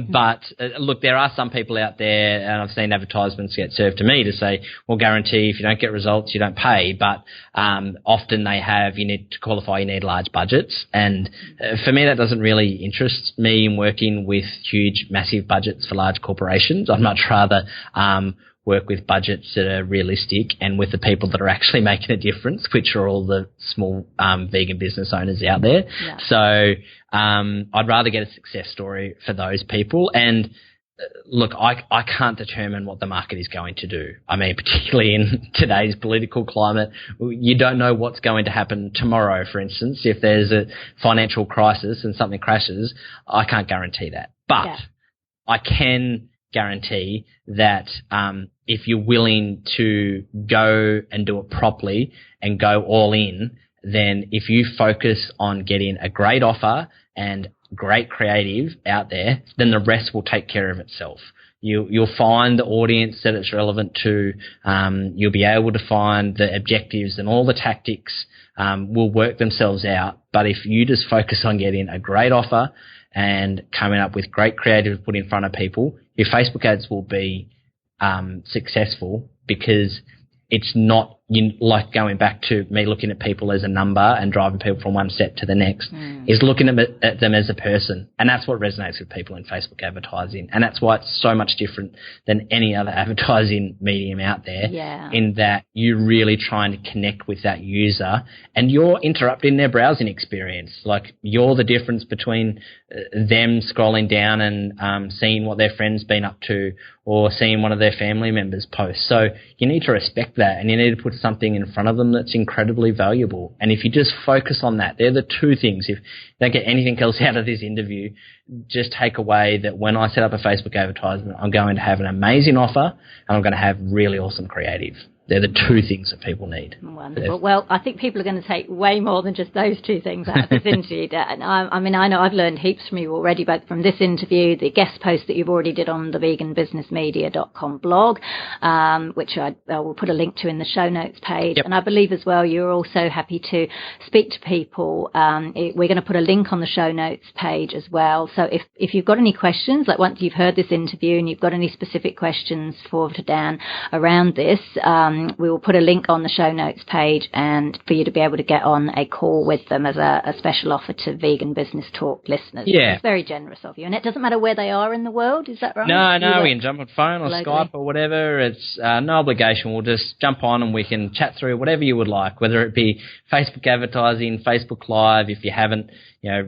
But look, there are some people out there, and I've seen advertisements get served to me to say, we'll guarantee if you don't get results, you don't pay. But often they have, you need to qualify, you need large budgets. And for me, that doesn't really interest me in working with huge, massive budgets for large corporations. I'd much rather work with budgets that are realistic and with the people that are actually making a difference, which are all the small vegan business owners out there. Yeah. So I'd rather get a success story for those people. And look, I can't determine what the market is going to do. I mean, particularly in today's political climate, you don't know what's going to happen tomorrow, for instance. If there's a financial crisis and something crashes, I can't guarantee that. But I can guarantee that if you're willing to go and do it properly and go all in, then if you focus on getting a great offer and great creative out there, then the rest will take care of itself. You'll find the audience that it's relevant to. You'll be able to find the objectives, and all the tactics will work themselves out. But if you just focus on getting a great offer and coming up with great creative to put in front of people, your Facebook ads will be successful, because it's not like going back to me looking at people as a number and driving people from one step to the next, is looking at them as a person. And that's what resonates with people in Facebook advertising. And that's why it's so much different than any other advertising medium out there, in that you're really trying to connect with that user, and you're interrupting their browsing experience. Like, you're the difference between them scrolling down and seeing what their friend's been up to, or seeing one of their family members post. So you need to respect that, and you need to put something in front of them that's incredibly valuable. And if you just focus on that, they're the two things. If you don't get anything else out of this interview, just take away that when I set up a Facebook advertisement, I'm going to have an amazing offer and I'm going to have really awesome creative. They're the two things that people need. Wonderful. Well, I think people are going to take way more than just those two things out of this interview, Dan. I mean, I know I've learned heaps from you already, both from this interview, the guest post that you've already did on the veganbusinessmedia.com blog, which I will put a link to in the show notes page. Yep. And I believe as well you're also happy to speak to people. We're going to put a link on the show notes page as well. So if you've got any questions, like once you've heard this interview and you've got any specific questions for Dan around this, we will put a link on the show notes page, and for you to be able to get on a call with them as a special offer to Vegan Business Talk listeners. Yeah. It's very generous of you. And it doesn't matter where they are in the world, is that right? No, we can jump on phone or Skype or whatever. It's no obligation. We'll just jump on and we can chat through whatever you would like, whether it be Facebook advertising, Facebook Live, if you haven't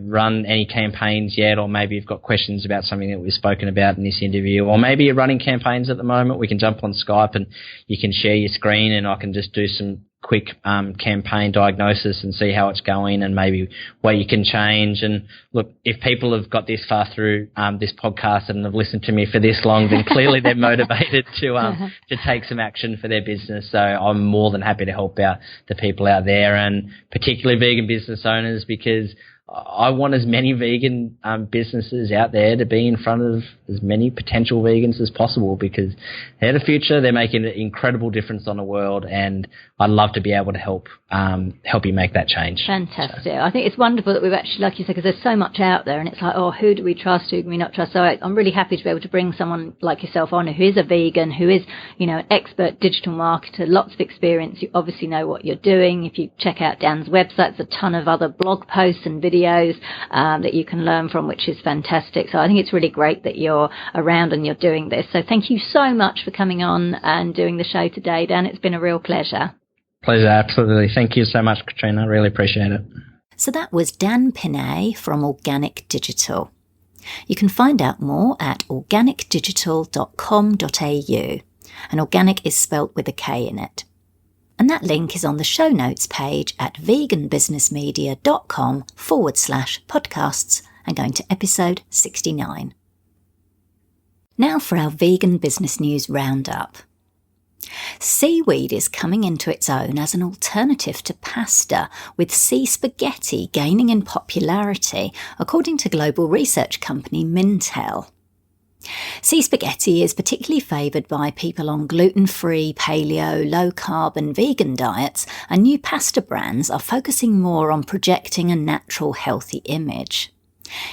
run any campaigns yet, or maybe you've got questions about something that we've spoken about in this interview, or maybe you're running campaigns at the moment. We can jump on Skype and you can share your screen and I can just do some quick campaign diagnosis and see how it's going and maybe what you can change. And look, if people have got this far through this podcast and have listened to me for this long, then clearly they're motivated to take some action for their business. So I'm more than happy to help out the people out there, and particularly vegan business owners, because I want as many vegan businesses out there to be in front of as many potential vegans as possible, because they're the future. They're making an incredible difference on the world, and I'd love to be able to help you make that change. Fantastic. So I think it's wonderful that we've actually, like you said, because there's so much out there, and it's like, oh, who do we trust? Who can we not trust? So I'm really happy to be able to bring someone like yourself on who is a vegan, who is, an expert digital marketer, lots of experience. You obviously know what you're doing. If you check out Dan's website, there's a ton of other blog posts and videos that you can learn from, which is fantastic. So I think it's really great that you're around and you're doing this. So thank you so much for coming on and doing the show today, Dan. It's been a real pleasure. Pleasure, absolutely. Thank you so much, Katrina. I really appreciate it. So that was Dan Pinne from Organik Digital. You can find out more at organicdigital.com.au, and organic is spelt with a K in it. And that link is on the show notes page at veganbusinessmedia.com/podcasts and going to episode 69. Now for our vegan business news roundup. Seaweed is coming into its own as an alternative to pasta, with sea spaghetti gaining in popularity, according to global research company Mintel. Sea spaghetti is particularly favoured by people on gluten-free, paleo, low-carb and vegan diets, and new pasta brands are focusing more on projecting a natural, healthy image.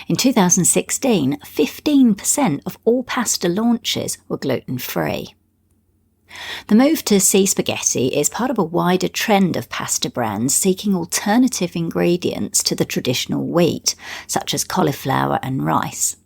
In 2016, 15% of all pasta launches were gluten-free. The move to sea spaghetti is part of a wider trend of pasta brands seeking alternative ingredients to the traditional wheat, such as cauliflower and rice.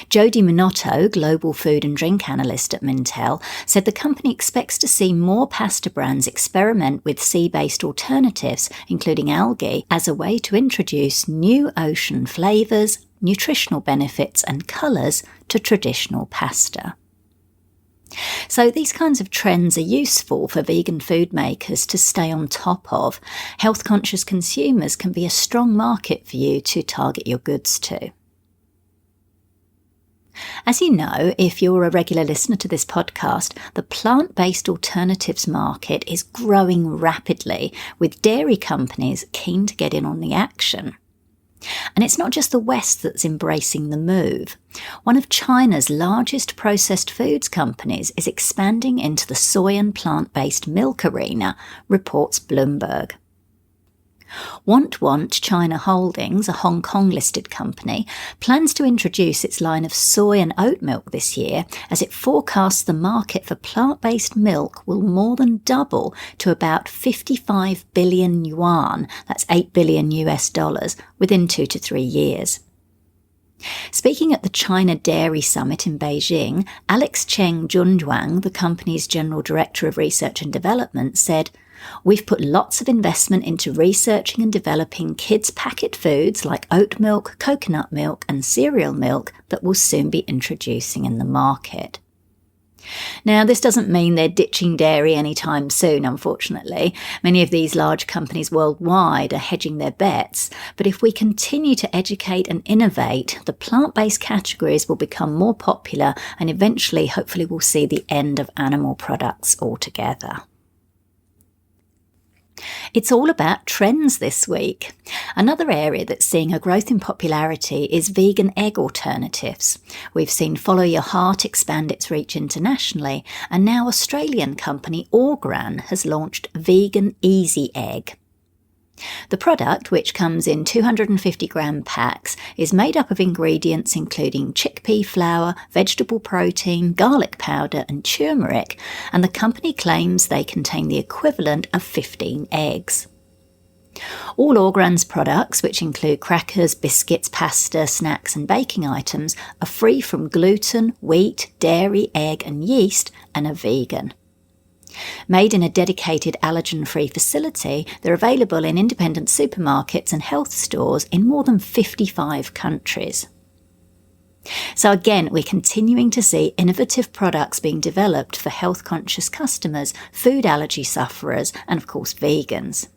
Jody Minotto, global food and drink analyst at Mintel, said the company expects to see more pasta brands experiment with sea-based alternatives, including algae, as a way to introduce new ocean flavours, nutritional benefits and colours to traditional pasta. So these kinds of trends are useful for vegan food makers to stay on top of. Health-conscious consumers can be a strong market for you to target your goods to. As you know, if you're a regular listener to this podcast, the plant-based alternatives market is growing rapidly, with dairy companies keen to get in on the action. And it's not just the West that's embracing the move. One of China's largest processed foods companies is expanding into the soy and plant-based milk arena, reports Bloomberg. Want China Holdings, a Hong Kong-listed company, plans to introduce its line of soy and oat milk this year, as it forecasts the market for plant-based milk will more than double to about 55 billion yuan, that's $8 billion US, within 2 to 3 years. Speaking at the China Dairy Summit in Beijing, Alex Cheng Junjuang, the company's General Director of Research and Development, said, "We've put lots of investment into researching and developing kids' packet foods like oat milk, coconut milk and cereal milk that we'll soon be introducing in the market." Now, this doesn't mean they're ditching dairy anytime soon, unfortunately. Many of these large companies worldwide are hedging their bets, but if we continue to educate and innovate, the plant-based categories will become more popular and eventually, hopefully, we'll see the end of animal products altogether. It's all about trends this week. Another area that's seeing a growth in popularity is vegan egg alternatives. We've seen Follow Your Heart expand its reach internationally, and now Australian company Organik has launched Vegan Easy Egg. The product, which comes in 250-gram packs, is made up of ingredients including chickpea flour, vegetable protein, garlic powder and turmeric, and the company claims they contain the equivalent of 15 eggs. All Organik's products, which include crackers, biscuits, pasta, snacks and baking items, are free from gluten, wheat, dairy, egg and yeast, and are vegan. Made in a dedicated allergen-free facility, they're available in independent supermarkets and health stores in more than 55 countries. So again, we're continuing to see innovative products being developed for health-conscious customers, food allergy sufferers, and of course vegans.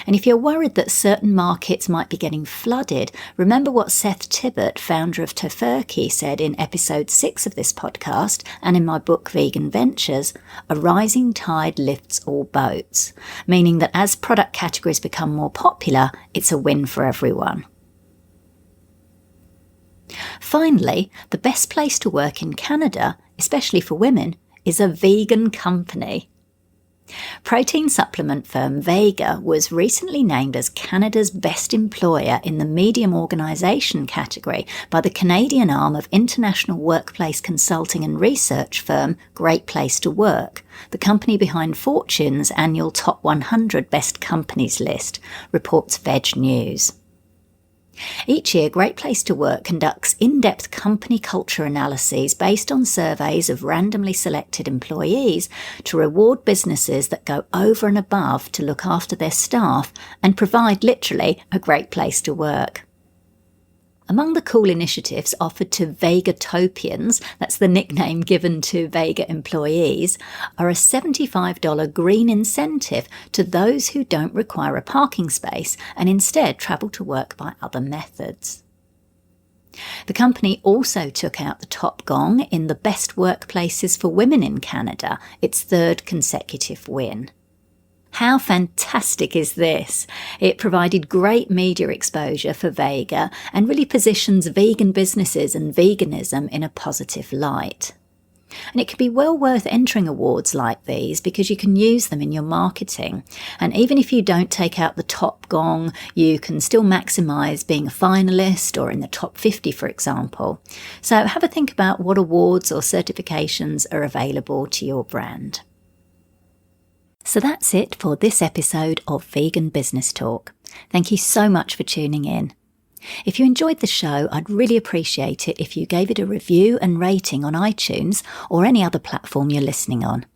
And if you're worried that certain markets might be getting flooded, remember what Seth Tibbott, founder of Tofurky, said in episode 6 of this podcast and in my book Vegan Ventures: "A rising tide lifts all boats," meaning that as product categories become more popular, it's a win for everyone. Finally, the best place to work in Canada, especially for women, is a vegan company. Protein supplement firm Vega was recently named as Canada's best employer in the medium organisation category by the Canadian arm of international workplace consulting and research firm Great Place to Work, the company behind Fortune's annual Top 100 Best Companies list, reports Veg News. Each year, Great Place to Work conducts in-depth company culture analyses based on surveys of randomly selected employees to reward businesses that go over and above to look after their staff and provide, literally, a great place to work. Among the cool initiatives offered to Vegatopians, that's the nickname given to Vega employees, are a $75 green incentive to those who don't require a parking space and instead travel to work by other methods. The company also took out the top gong in the Best Workplaces for Women in Canada, its third consecutive win. How fantastic is this? It provided great media exposure for Vega and really positions vegan businesses and veganism in a positive light. And it can be well worth entering awards like these because you can use them in your marketing. And even if you don't take out the top gong, you can still maximise being a finalist or in the top 50, for example. So have a think about what awards or certifications are available to your brand. So that's it for this episode of Vegan Business Talk. Thank you so much for tuning in. If you enjoyed the show, I'd really appreciate it if you gave it a review and rating on iTunes or any other platform you're listening on.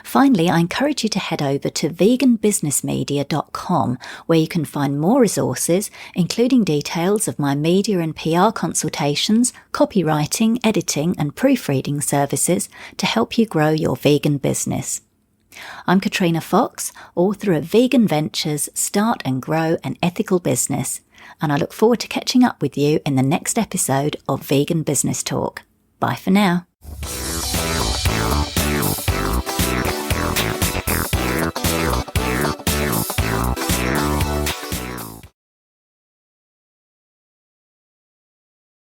Finally, I encourage you to head over to veganbusinessmedia.com, where you can find more resources, including details of my media and PR consultations, copywriting, editing and proofreading services to help you grow your vegan business. I'm Katrina Fox, author of Vegan Ventures, Start and Grow an Ethical Business, and I look forward to catching up with you in the next episode of Vegan Business Talk. Bye for now.